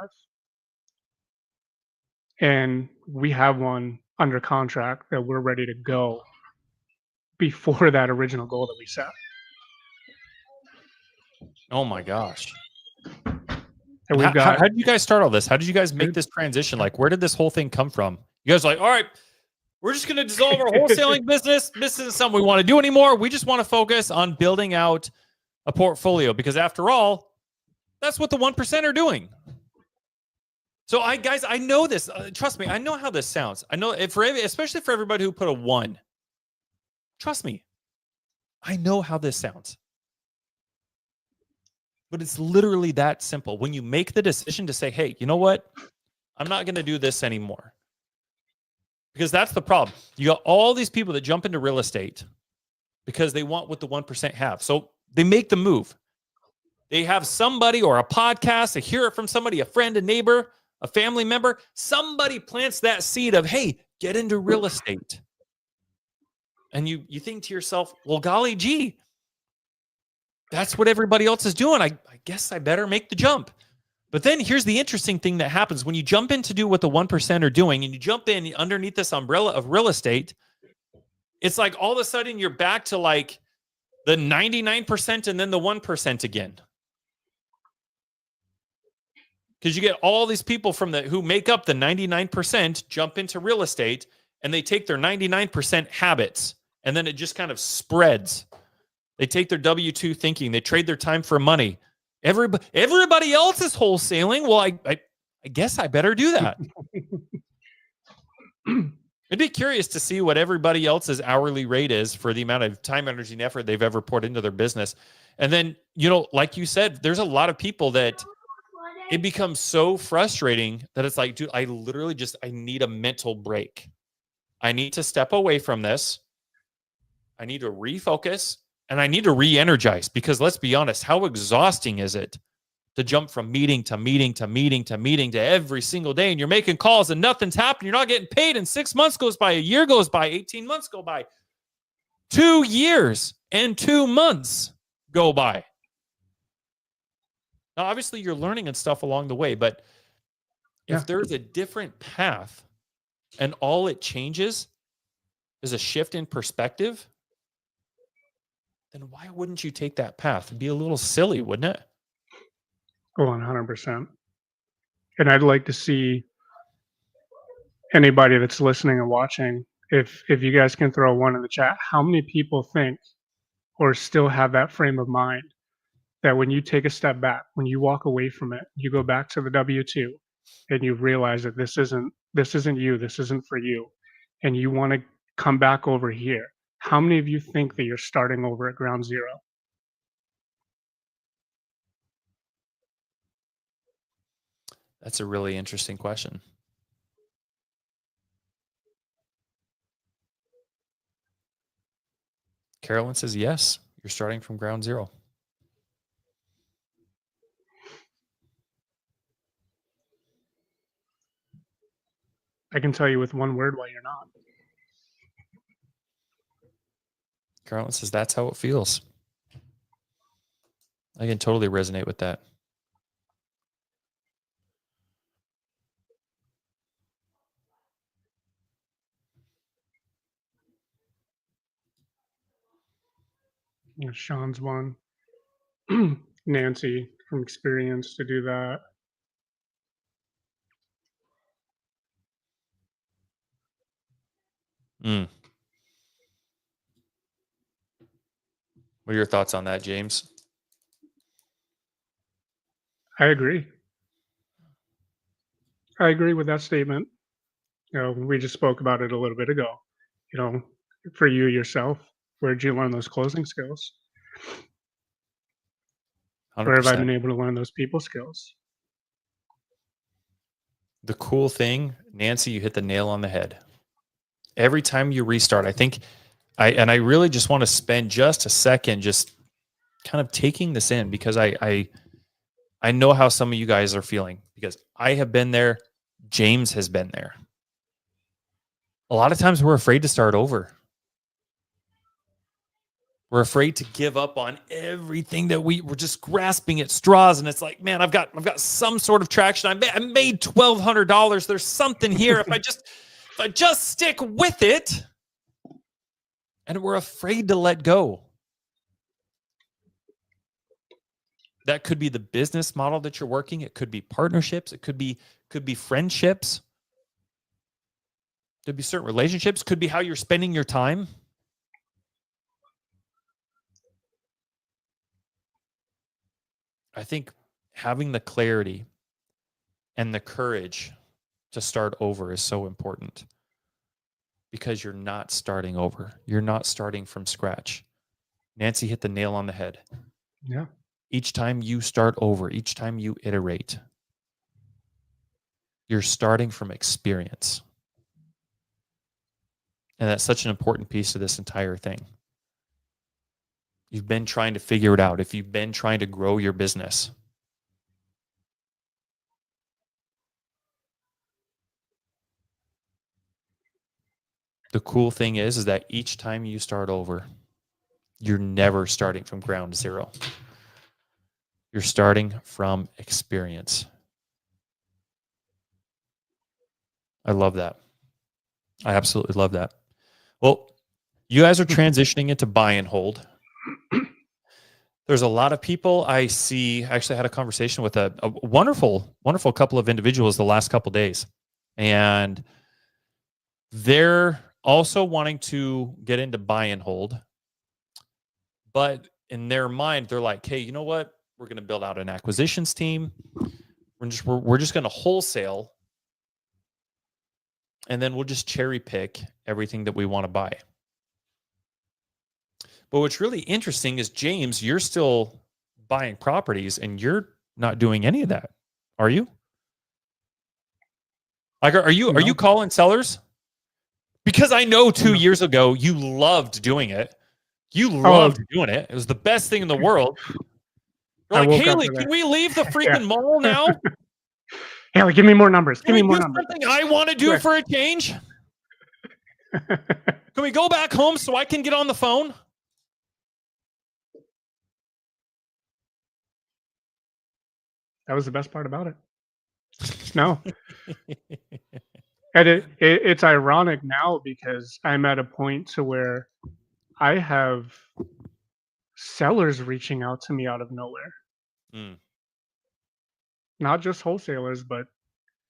And we have one under contract that we're ready to go before that original goal that we set. Oh my gosh. And we've How got did you guys start all this? How did you guys make this transition? Like, where did this whole thing come from? You guys are like, all right, we're just going to dissolve our wholesaling business. This isn't something we want to do anymore. We just want to focus on building out a portfolio because after all, that's what the 1% are doing. So I know this. Trust me, I know how this sounds. I know especially for everybody who put a 1. Trust me, I know how this sounds. But it's literally that simple. When you make the decision to say, hey, you know what? I'm not going to do this anymore. Because that's the problem. You got all these people that jump into real estate because they want what the 1% have. So they make the move. They have somebody or a podcast, they hear it from somebody, a friend, a neighbor, a family member. Somebody plants that seed of, hey, get into real estate. And you think to yourself, well, golly gee, that's what everybody else is doing. I guess I better make the jump. But then here's the interesting thing that happens when you jump in to do what the 1% are doing and you jump in underneath this umbrella of real estate. It's like all of a sudden you're back to like the 99% and then the 1% again. Because you get all these people who make up the 99% jump into real estate and they take their 99% habits and then it just kind of spreads. They take their W-2 thinking. They trade their time for money. Everybody else is wholesaling. Well, I guess I better do that. I'd be curious to see what everybody else's hourly rate is for the amount of time, energy, and effort they've ever poured into their business. And then, like you said, there's a lot of people that it becomes so frustrating that it's like, dude, I need a mental break. I need to step away from this. I need to refocus. And I need to re-energize because let's be honest, how exhausting is it to jump from meeting to meeting to meeting to meeting to every single day and you're making calls and nothing's happening. You're not getting paid and 6 months goes by, a year goes by, 18 months go by, 2 years and 2 months go by. Now, obviously you're learning and stuff along the way, but if there's a different path and all it changes is a shift in perspective, then why wouldn't you take that path? It'd be a little silly, wouldn't it? 100%. And I'd like to see anybody that's listening and watching, if you guys can throw 1 in the chat, how many people think or still have that frame of mind that when you take a step back, when you walk away from it, you go back to the W-2 and you realize that this isn't you, this isn't for you, and you want to come back over here. how many of you think that you're starting over at ground zero? That's a really interesting question. Carolyn says, yes, you're starting from ground zero. I can tell you with one word why you're not. Carolyn says, that's how it feels. I can totally resonate with that. Sean's one. Nancy from experience to do that. Mm. What are your thoughts on that, James? I agree. I agree with that statement. We just spoke about it a little bit ago. For you yourself, where did you learn those closing skills? 100%. Where have I been able to learn those people skills? The cool thing, Nancy, you hit the nail on the head. Every time you restart, I really just want to spend just a second just kind of taking this in, because I know how some of you guys are feeling, because I have been there. James has been there. A lot of times we're afraid to start over. We're afraid to give up on everything that we're just grasping at straws. And it's like, man, I've got some sort of traction. I made $1,200. There's something here. If I just stick with it. And we're afraid to let go. That could be the business model that you're working. It could be partnerships. It could be friendships. Could be certain relationships. Could be how you're spending your time. I think having the clarity and the courage to start over is so important, because you're not starting over. You're not starting from scratch. Nancy hit the nail on the head. Yeah. Each time you start over, each time you iterate, you're starting from experience. And that's such an important piece of this entire thing. You've been trying to figure it out. If you've been trying to grow your business, the cool thing is that each time you start over, you're never starting from ground zero. You're starting from experience. I love that. I absolutely love that. Well, you guys are transitioning into buy and hold. There's a lot of people I see. I actually had a conversation with a wonderful, wonderful couple of individuals the last couple of days. And they're also wanting to get into buy and hold. But in their mind, they're like, hey, you know what? We're going to build out an acquisitions team. We're just going to wholesale. And then we'll just cherry pick everything that we want to buy. But what's really interesting is, James, you're still buying properties and you're not doing any of that. Are you? Like, are you calling sellers? Because I know 2 years ago you loved doing it. You loved doing it. It was the best thing in the world. You're like, Haley, can we leave the freaking mall now? Haley, give me more numbers. Give me more numbers. Something I want to do for a change. Can we go back home so I can get on the phone? That was the best part about it. No. And it's ironic now, because I'm at a point to where I have sellers reaching out to me out of nowhere. Not just wholesalers, but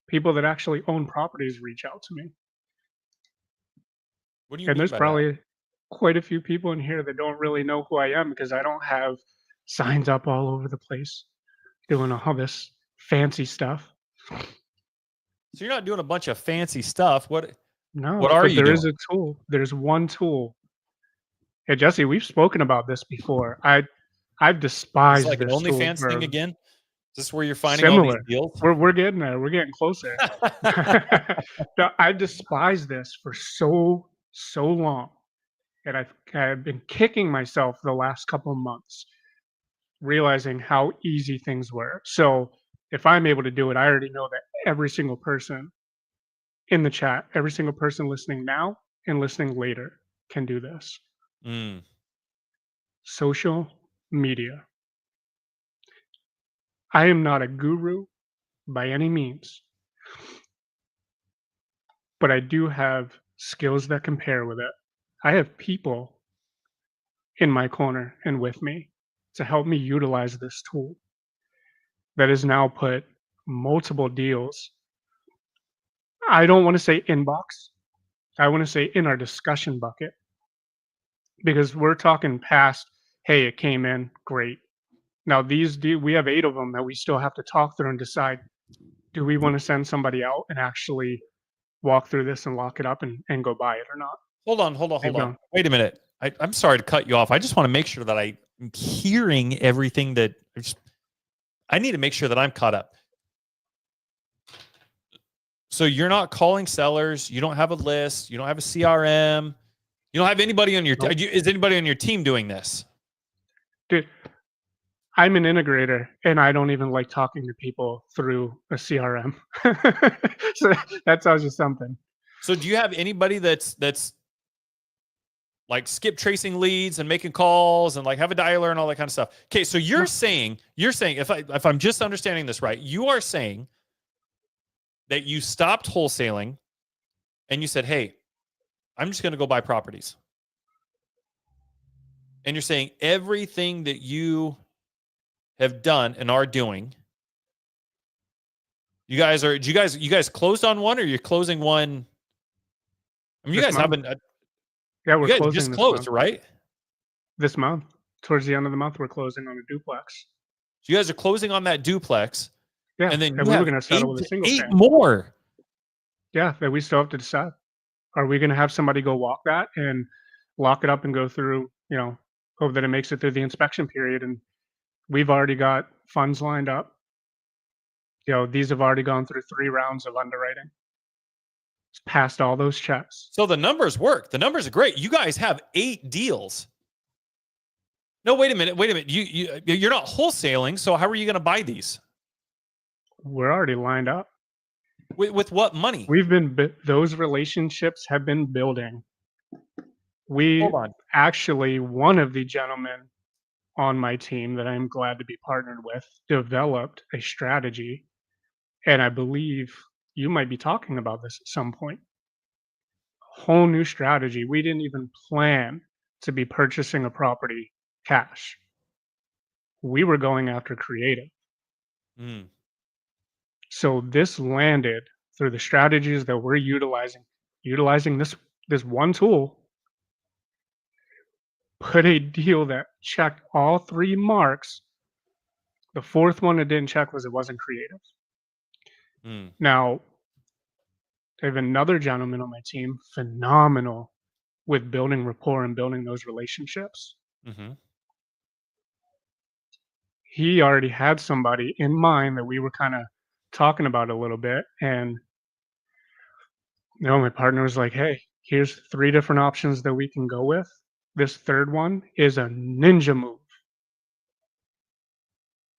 people that actually own properties reach out to me. What do you And mean there's by probably that? quite a few people in here that don't really know who I am, because I don't have signs up all over the place doing all this fancy stuff. So you're not doing a bunch of fancy stuff. What No, are but you there doing? is a tool. There's one tool Hey Jesse, we've spoken about this before. I've It's despised like an this tool OnlyFans thing for again. Is this where you're finding all these similar. deals? We're getting there. We're getting closer. No, I despise this for so long, and I've been kicking myself the last couple of months, realizing how easy things were. So if I'm able to do it, I already know that every single person in the chat, every single person listening now and listening later can do this. Mm. Social media. I am not a guru by any means, but I do have skills that compare with it. I have people in my corner and with me to help me utilize this tool that has now put multiple deals. I don't want to say inbox. I want to say in our discussion bucket because we're talking past, hey, it came in, great. Now we have 8 of them that we still have to talk through and decide, do we want to send somebody out and actually walk through this and lock it up and go buy it or not? Hold on. Wait a minute. I'm sorry to cut you off. I just want to make sure that I'm hearing everything that I need to make sure that I'm caught up. So you're not calling sellers. You don't have a list. You don't have a CRM. You don't have anybody on your Nope. is anybody on your team doing this? Dude, I'm an integrator and I don't even like talking to people through a CRM. So that tells you something. So do you have anybody that's like skip tracing leads and making calls and like have a dialer and all that kind of stuff? Okay, so you're saying if I'm just understanding this right, you are saying that you stopped wholesaling and you said, "Hey, I'm just going to go buy properties." And you're saying everything that you have done and are doing, you guys closed on one, or you're closing one? I mean, you guys haven't. Yeah, we're you guys closing just this closed, month. right? This month, towards the end of the month, we're closing on a duplex. So you guys are closing on that duplex, Yeah, and then and you we were have going to settle with a single eight family. more. Yeah, that we still have to decide. Are we going to have somebody go walk that and lock it up and go through, hope that it makes it through the inspection period? And we've already got funds lined up. These have already gone through 3 rounds of underwriting. It's passed all those checks. So the numbers work. The numbers are great. You guys have 8 deals. No, wait a minute. You're not wholesaling. So how are you going to buy these? We're already lined up. With what money? Those relationships have been building. Hold on. Actually, one of the gentlemen on my team that I'm glad to be partnered with developed a strategy, and I believe you might be talking about this at some point. Whole new strategy. We didn't even plan to be purchasing a property cash. We were going after creative. Mm. So this landed through the strategies that we're utilizing this one tool, put a deal that checked all 3 marks. The 4th one it didn't check was it wasn't creative. Mm. Now, I have another gentleman on my team, phenomenal with building rapport and building those relationships. Mm-hmm. He already had somebody in mind that we were kind of talking about a little bit, and my partner was like, "Hey, here's 3 different options that we can go with. This 3rd one is a ninja move."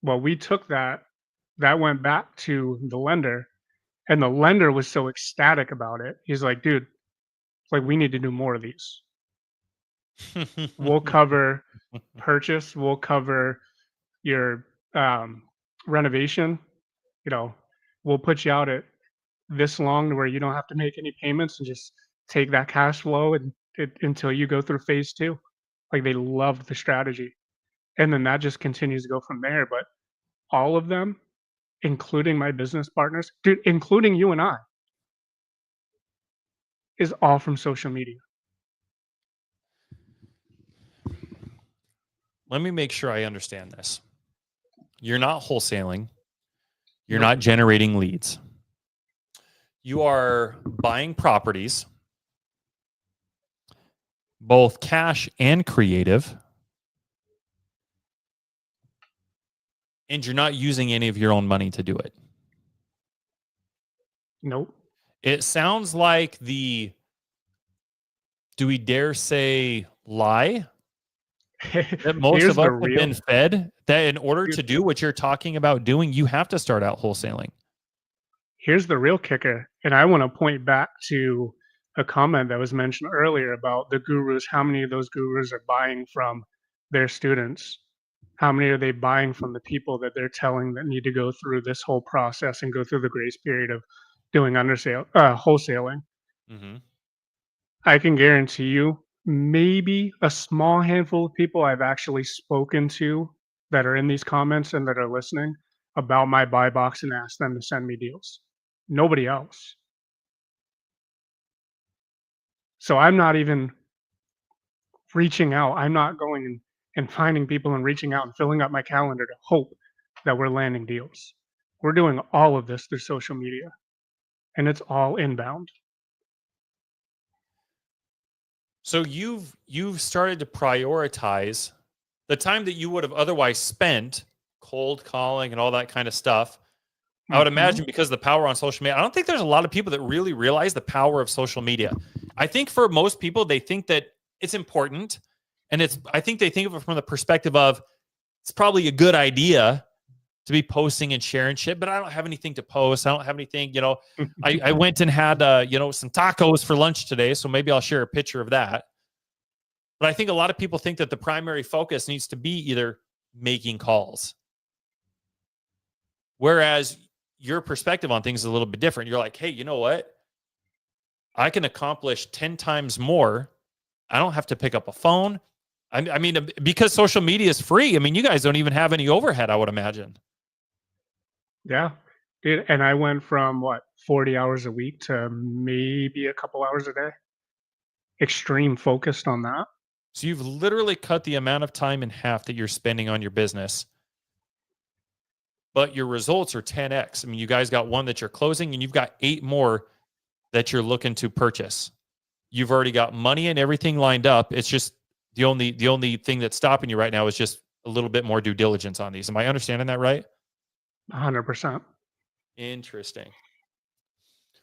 Well, we took that went back to the lender, and the lender was so ecstatic about it. He's like, "Dude, like we need to do more of these. We'll cover purchase, we'll cover your renovation, we'll put you out at this long to where you don't have to make any payments and just take that cash flow until you go through phase 2." Like they loved the strategy. And then that just continues to go from there. But all of them, including my business partners, dude, including you and I, is all from social media. Let me make sure I understand this. You're not wholesaling. You're Nope. not generating leads. You are buying properties, both cash and creative, and you're not using any of your own money to do it. Nope. It sounds like do we dare say, lie that most Here's of the us have real been fed, that in order Here's- to do what you're talking about doing, you have to start out wholesaling. here's the real kicker, and I want to point back to a comment that was mentioned earlier about the gurus. How many of those gurus are buying from their students? How many are they buying from the people that they're telling that need to go through this whole process and go through the grace period of doing wholesaling? Mm-hmm. I can guarantee you, maybe a small handful of people I've actually spoken to that are in these comments and that are listening about my buy box and asked them to send me deals. Nobody else. So I'm not even reaching out. I'm not going and finding people and reaching out and filling up my calendar to hope that we're landing deals. We're doing all of this through social media, and it's all inbound. So you've started to prioritize the time that you would have otherwise spent cold calling and all that kind of stuff. I would Mhm. imagine because of the power on social media. I don't think there's a lot of people that really realize the power of social media. I think for most people, they think that it's important, and I think they think of it from the perspective of it's probably a good idea to be posting and sharing shit, but I don't have anything to post. I don't have anything, I went and had, some tacos for lunch today, so maybe I'll share a picture of that. But I think a lot of people think that the primary focus needs to be either making calls. Whereas your perspective on things is a little bit different. You're like, hey, you know what? I can accomplish 10 times more. I don't have to pick up a phone. I mean, because social media is free. I mean, you guys don't even have any overhead, I would imagine. Yeah. Dude, and I went from 40 hours a week to maybe a couple hours a day. Extreme focused on that. So you've literally cut the amount of time in half that you're spending on your business, but your results are 10x. I mean, you guys got one that you're closing, and you've got 8 more that you're looking to purchase. You've already got money and everything lined up. It's just the only thing that's stopping you right now is just a little bit more due diligence on these. Am I understanding that right? 100%. Interesting.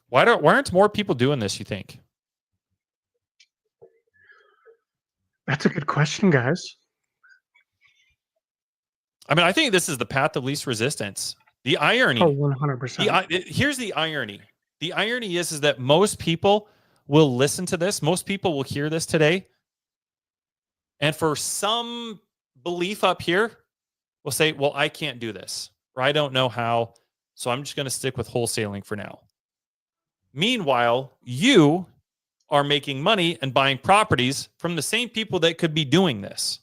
Why aren't more people doing this, you think? That's a good question, guys. I mean, I think this is the path of least resistance. The irony. Oh, 100%. Here's the irony. The irony is that most people will listen to this. Most people will hear this today. And for some belief up here, will say, well, I can't do this, or I don't know how, so I'm just going to stick with wholesaling for now. Meanwhile, you are making money and buying properties from the same people that could be doing this.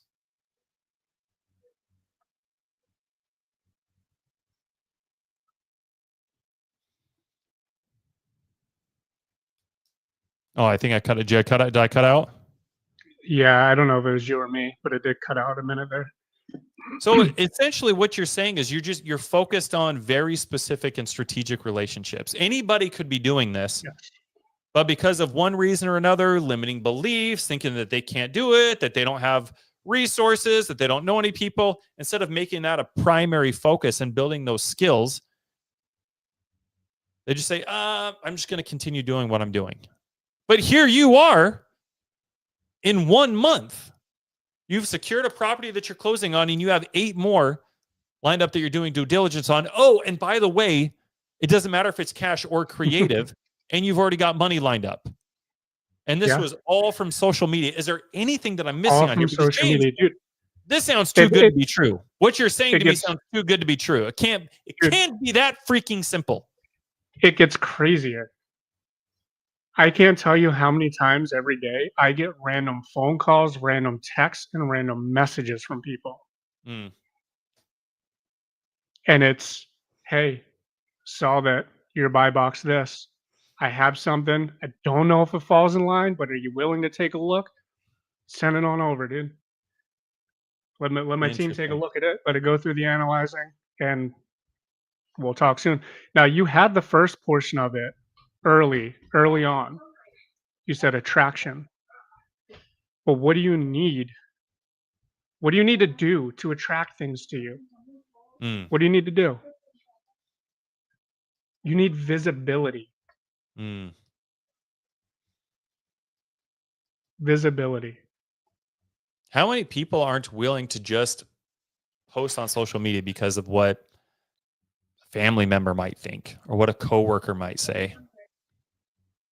Oh, I think I cut it. Did I cut out? Yeah, I don't know if it was you or me, but it did cut out a minute there. So essentially what you're saying is you're focused on very specific and strategic relationships. Anybody could be doing this, Yes. but because of one reason or another, limiting beliefs, thinking that they can't do it, that they don't have resources, that they don't know any people, instead of making that a primary focus and building those skills, they just say, I'm just going to continue doing what I'm doing. But here you are in 1 month. You've secured a property that you're closing on, and you have 8 more lined up that you're doing due diligence on. Oh, and by the way, it doesn't matter if it's cash or creative, and you've already got money lined up. And this was all from social media. Is there anything that I'm missing All on from here? Because social James, media, dude. this sounds too good to be true. What you're saying to me gets- sounds too good to be true. It can't be that freaking simple. It gets crazier. I can't tell you how many times every day I get random phone calls, random texts, and random messages from people. Mm. And it's, hey, saw that your buy box this. I have something. I don't know if it falls in line, but are you willing to take a look? Send it on over, dude. Let my team take a Interesting. look at it, let it go through the analyzing, and we'll talk soon. Now, you had the first portion of it early on. You said attraction. But what do you need? What do you need to do to attract things to you? Mm, What do you need to do? You need visibility. mm. Visibility. How many people aren't willing to just post on social media because of what a family member might think or what a coworker might say?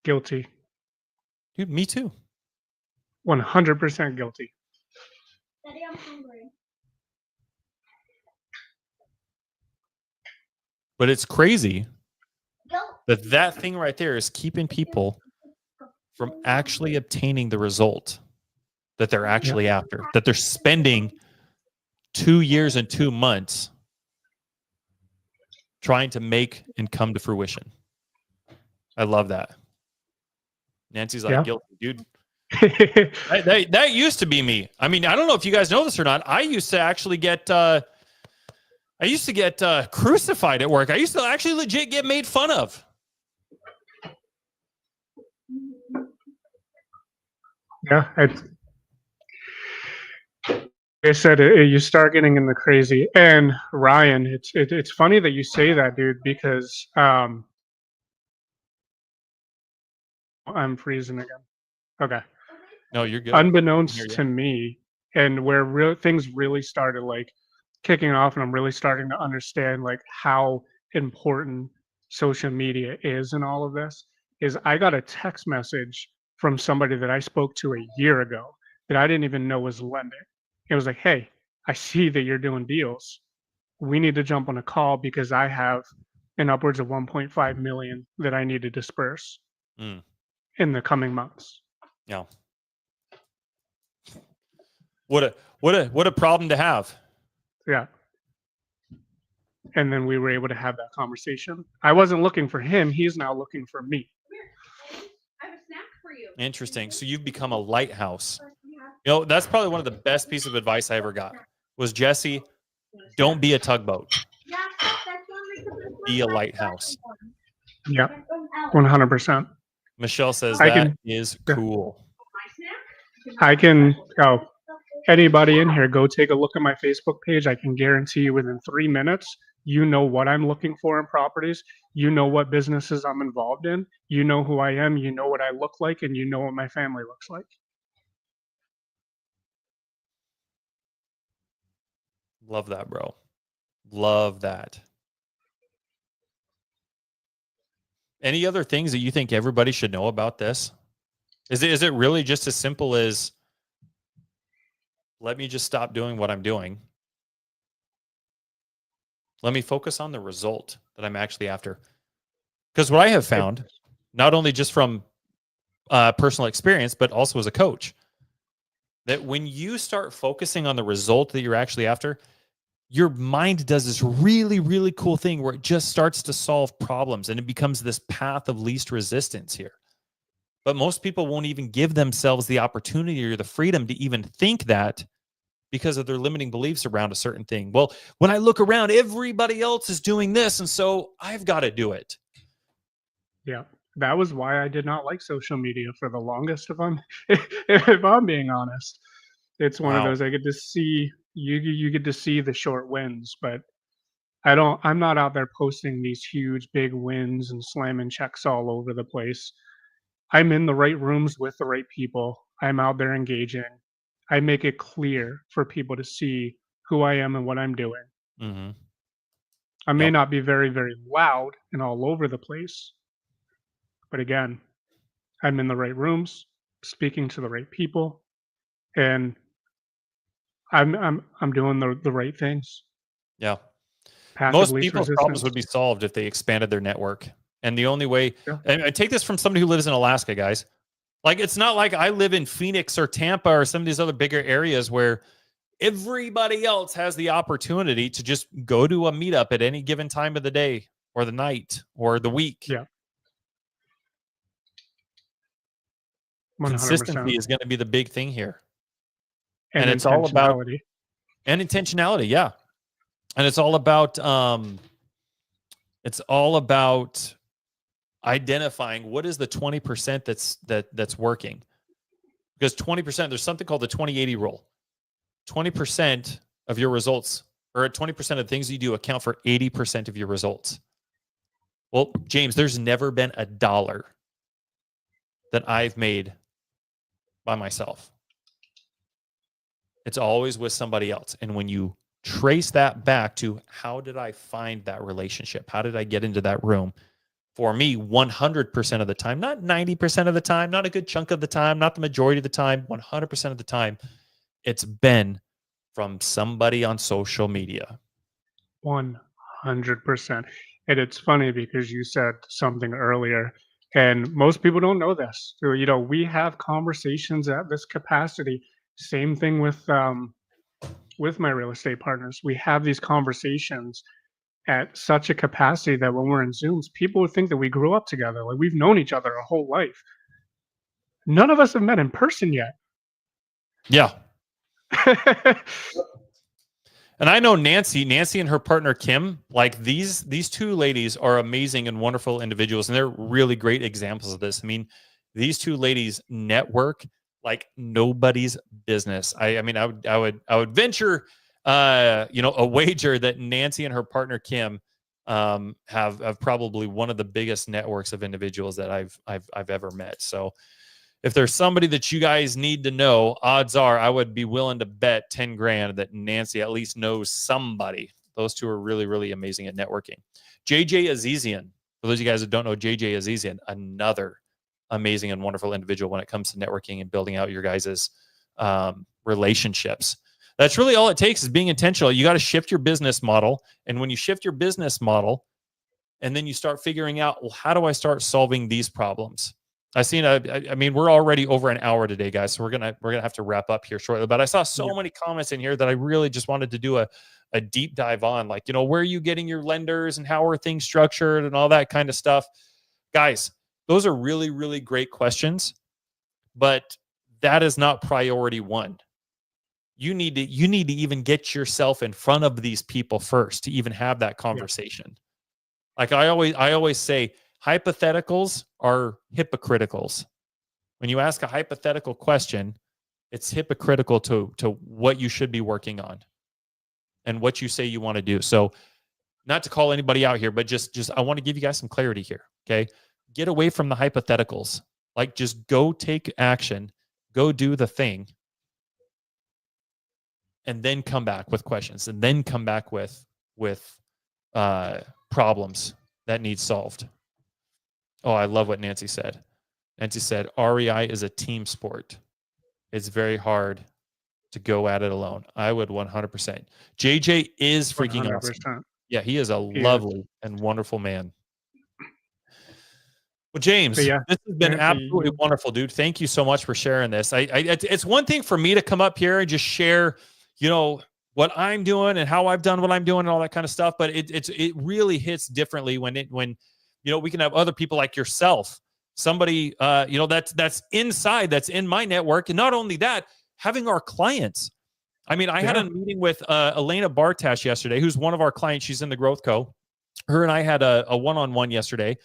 Guilty. Dude, me too. 100% guilty. Daddy, I'm hungry. But it's crazy Go. that thing right there is keeping people from actually obtaining the result that they're actually after, that they're spending 2 years and 2 months trying to make and come to fruition. I love that. Nancy's like, Yeah. guilty, dude. That used to be me. I mean, I don't know if you guys know this or not. I used to actually get crucified at work. I used to actually legit get made fun of. Yeah, I said you start getting in the crazy. And Ryan, it's funny that you say that, dude, because I'm freezing again. Okay. No, you're good. Unbeknownst to me, and where things really started like kicking off, and I'm really starting to understand like how important social media is in all of this, is I got a text message from somebody that I spoke to a year ago that I didn't even know was lending. It was like, hey, I see that you're doing deals. We need to jump on a call because I have an upwards of 1.5 million that I need to disperse Mm. in the coming months. Yeah. What a problem to have. Yeah. And then we were able to have that conversation. I wasn't looking for him. He's now looking for me. I have a snack for you. Interesting. So you've become a lighthouse. You know, that's probably one of the best pieces of advice I ever got was Jesse, don't be a tugboat. Yeah, that's one Be a lighthouse. Yeah. 100%. Michelle says I that can- is yeah. cool. Anybody in here, go take a look at my Facebook page. I can guarantee you within 3 minutes, you know what I'm looking for in properties. You know what businesses I'm involved in. You know who I am. You know what I look like, and you know what my family looks like. Love that, bro. Love that. Any other things that you think everybody should know about this? Is it really just as simple as let me just stop doing what I'm doing? Let me focus on the result that I'm actually after. Because what I have found, not only just from personal experience, but also as a coach, that when you start focusing on the result that you're actually after, your mind does this really, really cool thing where it just starts to solve problems and it becomes this path of least resistance here. But most people won't even give themselves the opportunity or the freedom to even think that because of their limiting beliefs around a certain thing. Well, when I look around, everybody else is doing this, and so I've got to do it. Yeah. That was why I did not like social media for the longest, if I'm being honest. It's one of Wow. those I get to see you get to see the short wins, but I'm not out there posting these huge big wins and slamming checks all over the place. I'm in the right rooms with the right people. I'm out there engaging. I make it clear for people to see who I am and what I'm doing. Mm-hmm. I may Yep. not be very, very loud and all over the place, but again, I'm in the right rooms, speaking to the right people, and I'm doing the right things. Yeah. Path of Most least people's resistance. problems would be solved if they expanded their network. And the only way, Yeah. and I take this from somebody who lives in Alaska, guys. Like, it's not like I live in Phoenix or Tampa or some of these other bigger areas where everybody else has the opportunity to just go to a meetup at any given time of the day or the night or the week. Yeah. 100%. Consistency is going to be the big thing here. And it's all about intentionality. and intentionality, yeah. And it's all about identifying what is the 20% that's working. because 20%, there's something called the 20-80 rule. 20% of your results, or 20% of the things you do account for 80% of your results. Well, James, there's never been a dollar that I've made by myself. It's always with somebody else. And when you trace that back to how did I find that relationship? How did I get into that room? For me, 100% of the time, not 90% of the time, not a good chunk of the time, not the majority of the time, 100% of the time, it's been from somebody on social media. 100%. And it's funny because you said something earlier, and most people don't know this. So, we have conversations at this capacity. Same thing with my real estate partners. We have these conversations at such a capacity that when we're in Zooms, people would think that we grew up together. Like we've known each other our whole life. None of us have met in person yet. Yeah. And I know Nancy and her partner, Kim, like these two ladies are amazing and wonderful individuals. And they're really great examples of this. I mean, these two ladies network like nobody's business. I would venture, a wager that Nancy and her partner, Kim, have probably one of the biggest networks of individuals that I've ever met. So if there's somebody that you guys need to know, odds are I would be willing to bet 10 grand that Nancy at least knows somebody. Those two are really, really amazing at networking. JJ Azizian, for those of you guys that don't know, JJ Azizian, another amazing and wonderful individual when it comes to networking and building out your guys' relationships. That's really all it takes is being intentional. You got to shift your business model. And when you shift your business model and then you start figuring out, well, how do I start solving these problems? We're already over an hour today, guys. So we're gonna have to wrap up here shortly. But I saw so many comments in here that I really just wanted to do a deep dive on, like, where are you getting your lenders and how are things structured and all that kind of stuff. Guys, those are really, really great questions, but that is not priority one. You need to even get yourself in front of these people first to even have that conversation. Yeah. Like I always say, hypotheticals are hypocriticals. When you ask a hypothetical question, it's hypocritical to what you should be working on and what you say you want to do. So not to call anybody out here, but just I want to give you guys some clarity here. Okay. Get away from the hypotheticals. Like just go take action, go do the thing, and then come back with questions and then come back with problems that need solved. Oh, I love what Nancy said. Nancy said, REI is a team sport. It's very hard to go at it alone. I would 100%. JJ is freaking 100%. Awesome. Yeah, he is lovely and wonderful man. Well, James, this has been absolutely wonderful, dude. Thank you so much for sharing this. It's one thing for me to come up here and just share, what I'm doing and how I've done what I'm doing and all that kind of stuff. But it really hits differently when we can have other people like yourself, somebody, that's inside, that's in my network. And not only that, having our clients. I had a meeting with Elena Bartash yesterday, who's one of our clients. She's in the Growth Co. Her and I had a one-on-one yesterday.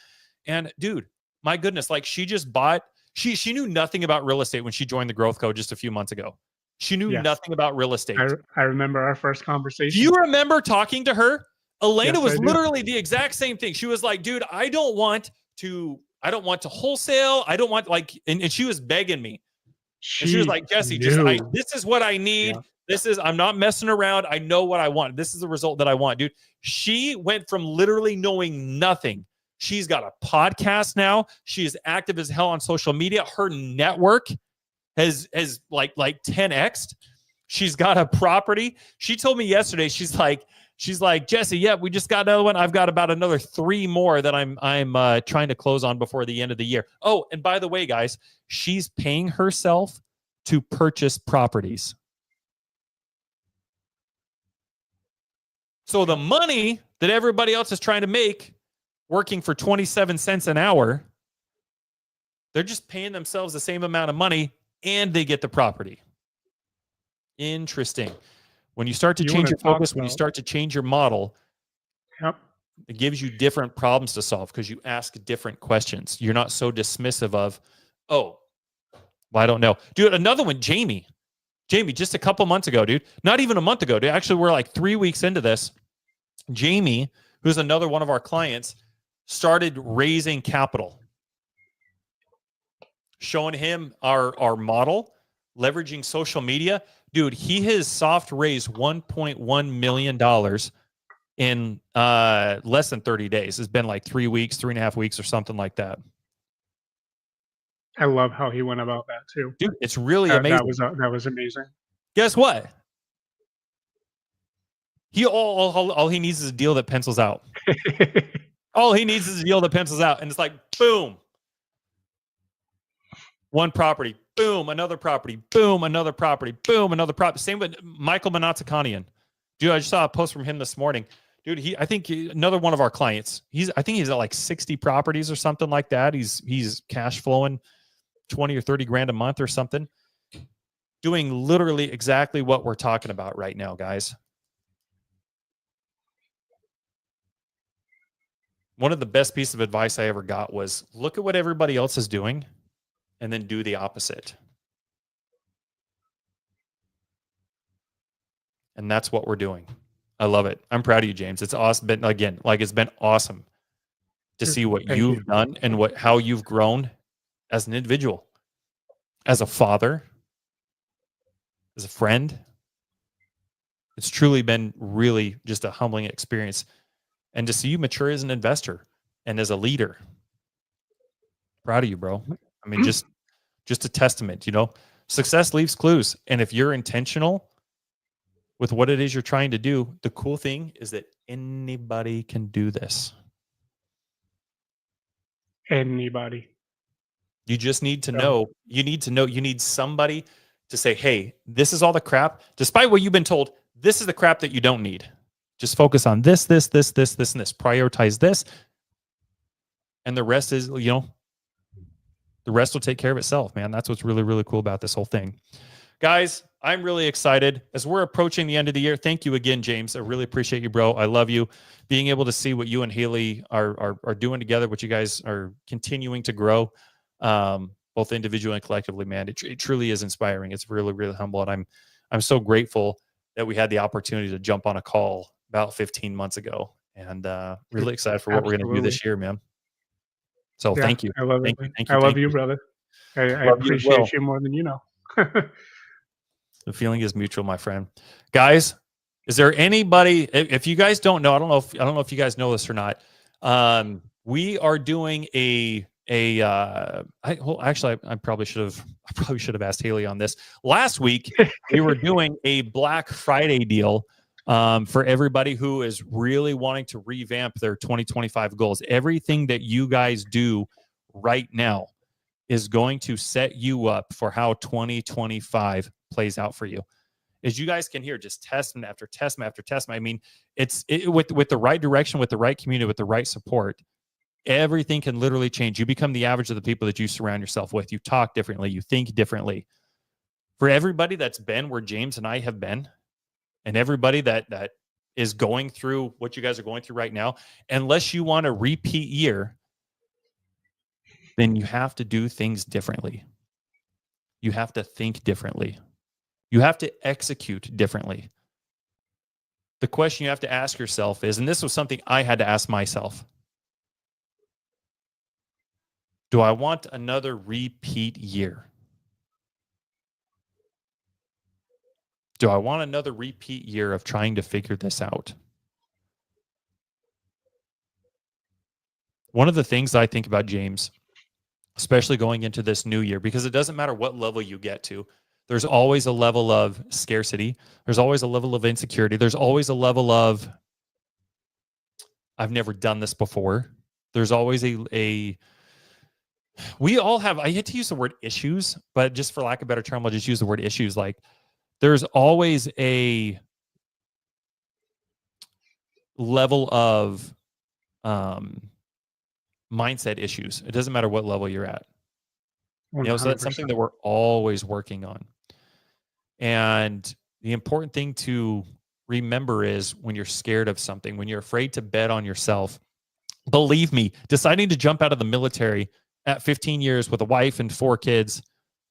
And dude, my goodness, like she just bought, she knew nothing about real estate when she joined the Growth Co. just a few months ago. She knew nothing about real estate. I remember our first conversation. Do you remember talking to her? Elena was literally the exact same thing. She was like, dude, I don't want to wholesale. I don't want and she was begging me. She was like, Jesse, this is what I need. Yeah. I'm not messing around. I know what I want. This is the result that I want, dude. She went from literally knowing nothing. She's got a podcast now. She is active as hell on social media. Her network has like 10x'd. She's got a property. She told me yesterday, she's like, Jesse, we just got another one. I've got about another 3 more that I'm trying to close on before the end of the year. Oh, and by the way, guys, she's paying herself to purchase properties. So the money that everybody else is trying to make working for 27 cents an hour, they're just paying themselves the same amount of money and they get the property. Interesting. When you start to change your focus, when you start to change your model, it gives you different problems to solve because you ask different questions. You're not so dismissive of, oh, Well, I don't know. Dude, another one, Jamie. Jamie, just a couple months ago, dude. Not even a month ago, dude. Actually, we're like 3 weeks into this. Jamie, who's another one of our clients, started raising capital. Showing him our model, leveraging social media. Dude, he has soft raised $1.1 million in less than 30 days. It's been like 3 weeks, 3.5 weeks or something like that. I love how he went about that too. Dude, it's really amazing. That was amazing. Guess what? All he needs is a deal that pencils out. All he needs is a deal that pencils out. And it's like, boom. One property, boom, another property, boom, another property, boom, another property. Same with Michael Manatsakanian. Dude, I just saw a post from him this morning. Dude, I think another one of our clients. I think he's at like 60 properties or something like that. He's cash flowing 20 or 30 grand a month or something. Doing literally exactly what we're talking about right now, guys. One of the best pieces of advice I ever got was look at what everybody else is doing and then do the opposite. And that's what we're doing. I love it. I'm proud of you, James. It's awesome. But again, like it's been awesome to see what you've done and how you've grown as an individual, as a father, as a friend. It's truly been really just a humbling experience. And to see you mature as an investor and as a leader. Proud of you, bro. I mean, just a testament, success leaves clues. And if you're intentional with what it is you're trying to do, the cool thing is that anybody can do this. Anybody. You just need to know, you need somebody to say, hey, this is all the crap. Despite what you've been told, this is the crap that you don't need. Just focus on this, and this. Prioritize this. And the rest is, the rest will take care of itself, man. That's what's really, really cool about this whole thing. Guys, I'm really excited as we're approaching the end of the year. Thank you again, James. I really appreciate you, bro. I love you. Being able to see what you and Haley are doing together, what you guys are continuing to grow, both individually and collectively, man. It truly is inspiring. It's really, really humble. And I'm so grateful that we had the opportunity to jump on a call about 15 months ago. And really excited for what we're going to do this year, man. So thank you. I love it. Thank you. I love you, brother. I appreciate you more than you know. The feeling is mutual, my friend. Guys, is there anybody? If you guys don't know, I don't know if you guys know this or not. We are doing I probably should have asked Haley on this. Last week we were doing a Black Friday deal for everybody who is really wanting to revamp their 2025 goals. Everything that you guys do right now is going to set you up for how 2025 plays out for you. As you guys can hear, just testament after testament after testament. I mean, with the right direction, with the right community, with the right support, everything can literally change. You become the average of the people that you surround yourself with. You talk differently. You think differently. For everybody that's been where James and I have been, and everybody that is going through what you guys are going through right now, unless you want a repeat year, then you have to do things differently. You have to think differently. You have to execute differently. The question you have to ask yourself is, and this was something I had to ask myself, do I want another repeat year? Do I want another repeat year of trying to figure this out? One of the things I think about, James, especially going into this new year, because it doesn't matter what level you get to, there's always a level of scarcity. There's always a level of insecurity. There's always a level of, I've never done this before. There's always we all have, I hate to use the word issues, but just for lack of a better term, I'll just use the word issues. Like there's always a level of mindset issues. It doesn't matter what level you're at. 100%. So that's something that we're always working on. And the important thing to remember is when you're scared of something, when you're afraid to bet on yourself, believe me, deciding to jump out of the military at 15 years with a wife and 4 kids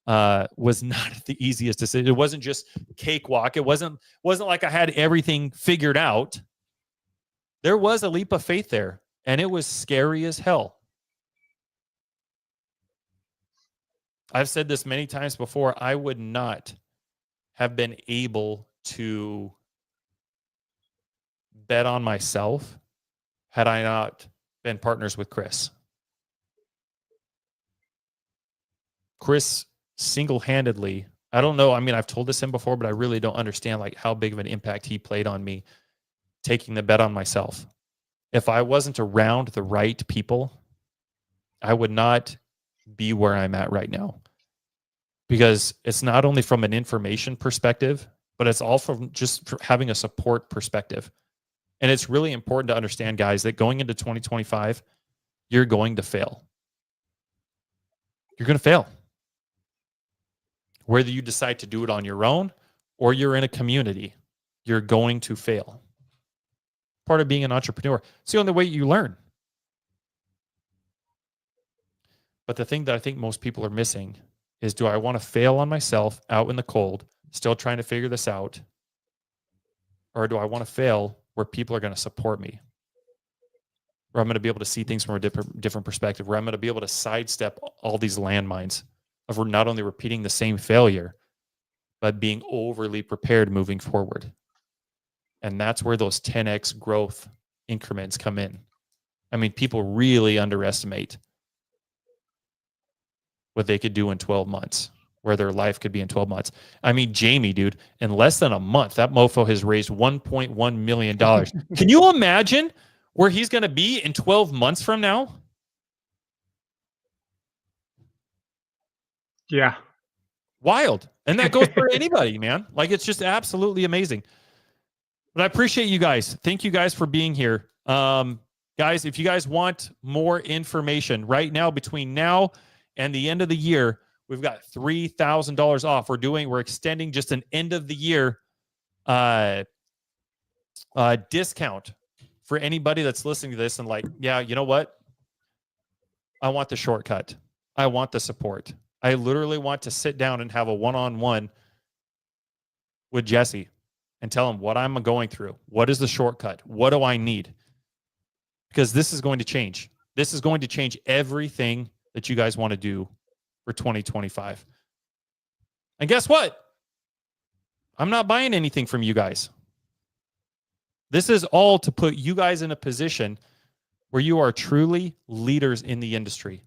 was not the easiest decision. It wasn't just cakewalk. It wasn't like I had everything figured out. There was a leap of faith there, and it was scary as hell. I've said this many times before. I would not have been able to bet on myself had I not been partners with Chris. Chris single-handedly, I don't know, I mean, I've told this him before, but I really don't understand like how big of an impact he played on me taking the bet on myself. If I wasn't around the right people, I would not be where I'm at right now. Because it's not only from an information perspective, but it's also from just having a support perspective. And it's really important to understand, guys, that going into 2025, you're going to fail. You're going to fail. Whether you decide to do it on your own or you're in a community, you're going to fail. Part of being an entrepreneur. It's the only way you learn. But the thing that I think most people are missing is, do I want to fail on myself out in the cold, still trying to figure this out? Or do I want to fail where people are going to support me? Where I'm going to be able to see things from a different perspective, where I'm going to be able to sidestep all these landmines of not only repeating the same failure, but being overly prepared moving forward. And that's where those 10x growth increments come in. I mean, people really underestimate what they could do in 12 months, where their life could be in 12 months. I mean, Jamie, dude, in less than a month, that mofo has raised $1.1 million. Can you imagine where he's going to be in 12 months from now? Yeah. Wild. And that goes for anybody, man. Like, it's just absolutely amazing. But I appreciate you guys. Thank you guys for being here. Guys, if you guys want more information right now, between now and the end of the year, we've got $3,000 off. We're extending just an end of the year discount for anybody that's listening to this and like, yeah, you know what? I want the shortcut. I want the support. I literally want to sit down and have a one-on-one with Jesse and tell him what I'm going through. What is the shortcut? What do I need? Because this is going to change. This is going to change everything that you guys want to do for 2025. And guess what? I'm not buying anything from you guys. This is all to put you guys in a position where you are truly leaders in the industry.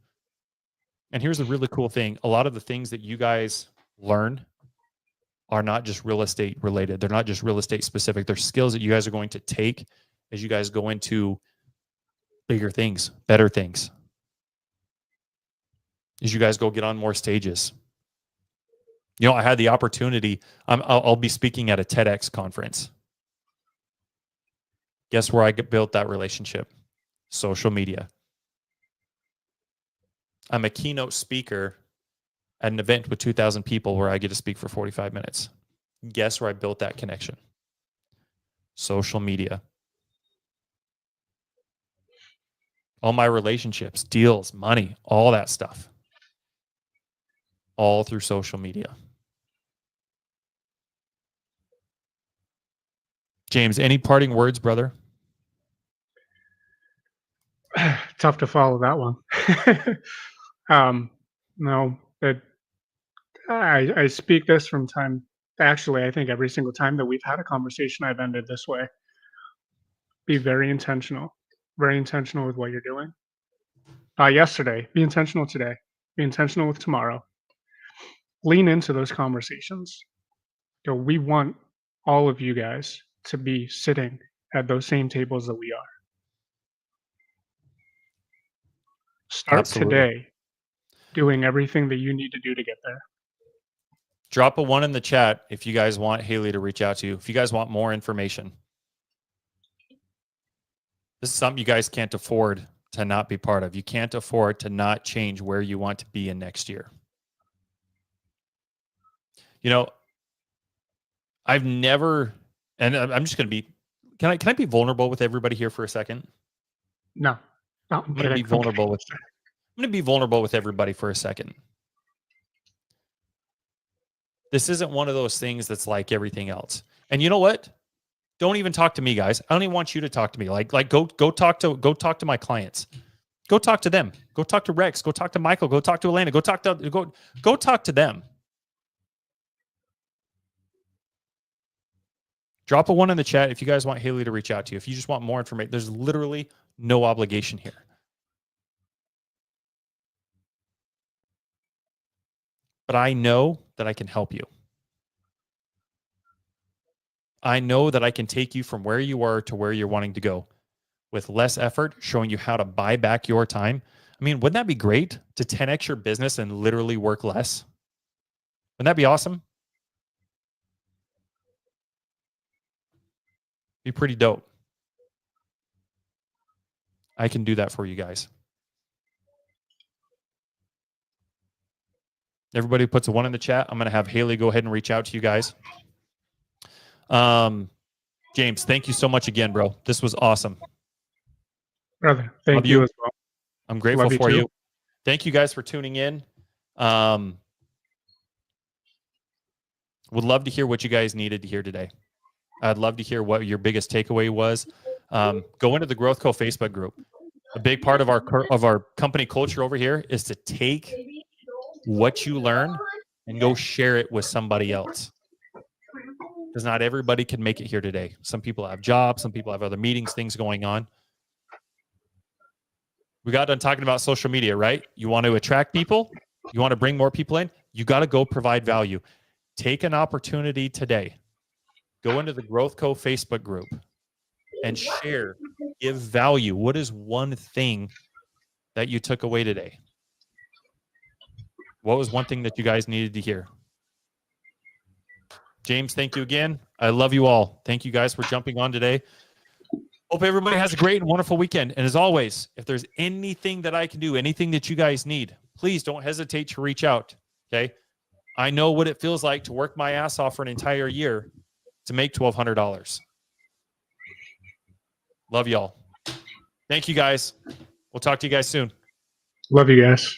And here's a really cool thing. A lot of the things that you guys learn are not just real estate related. They're not just real estate specific. They're skills that you guys are going to take as you guys go into bigger things, better things. As you guys go get on more stages. You know, I had the opportunity. I'll be speaking at a TEDx conference. Guess where I built that relationship? Social media. I'm a keynote speaker at an event with 2,000 people where I get to speak for 45 minutes. Guess where I built that connection? Social media. All my relationships, deals, money, all that stuff. All through social media. James, any parting words, brother? Tough to follow that one. No, but I speak this from time. Actually, I think every single time that we've had a conversation, I've ended this way. Be very intentional with what you're doing. Yesterday, be intentional today, be intentional with tomorrow. Lean into those conversations. You know, we want all of you guys to be sitting at those same tables that we are. Start Absolutely. today doing everything that you need to do to get there. Drop a 1 in the chat if you guys want Haley to reach out to you. If you guys want more information. This is something you guys can't afford to not be part of. You can't afford to not change where you want to be in next year. You know, I've never, and I'm just going to be, can I be vulnerable with everybody here for a second? No. I'm going to be vulnerable with everybody for a second. This isn't one of those things that's like everything else. And you know what? Don't even talk to me, guys. I don't even want you to talk to me. Like go talk to my clients. Go talk to them. Go talk to Rex. Go talk to Michael. Go talk to Elena. Go talk to them. Drop a 1 in the chat if you guys want Haley to reach out to you. If you just want more information, there's literally no obligation here. But I know that I can help you. I know that I can take you from where you are to where you're wanting to go with less effort, showing you how to buy back your time. I mean, wouldn't that be great to 10x your business and literally work less? Wouldn't that be awesome? Be pretty dope. I can do that for you guys. Everybody puts a 1 in the chat. I'm going to have Haley go ahead and reach out to you guys. James, thank you so much again, bro. This was awesome. Brother, thank you as well. I'm grateful for too. you. Thank you guys for tuning in. Would love to hear what you guys needed to hear today. I'd love to hear what your biggest takeaway was. Go into the Growth Co Facebook group. A big part of our company culture over here is to take what you learn and go share it with somebody else. Because not everybody can make it here today. Some people have jobs. Some people have other meetings, things going on. We got done talking about social media, right? You want to attract people. You want to bring more people in. You got to go provide value. Take an opportunity today. Go into the Growth Co Facebook group and share, give value. What is one thing that you took away today? What was one thing that you guys needed to hear? James, thank you again. I love you all. Thank you guys for jumping on today. Hope everybody has a great and wonderful weekend. And as always, if there's anything that I can do, anything that you guys need, please don't hesitate to reach out. Okay. I know what it feels like to work my ass off for an entire year to make $1,200. Love y'all. Thank you guys. We'll talk to you guys soon. Love you guys.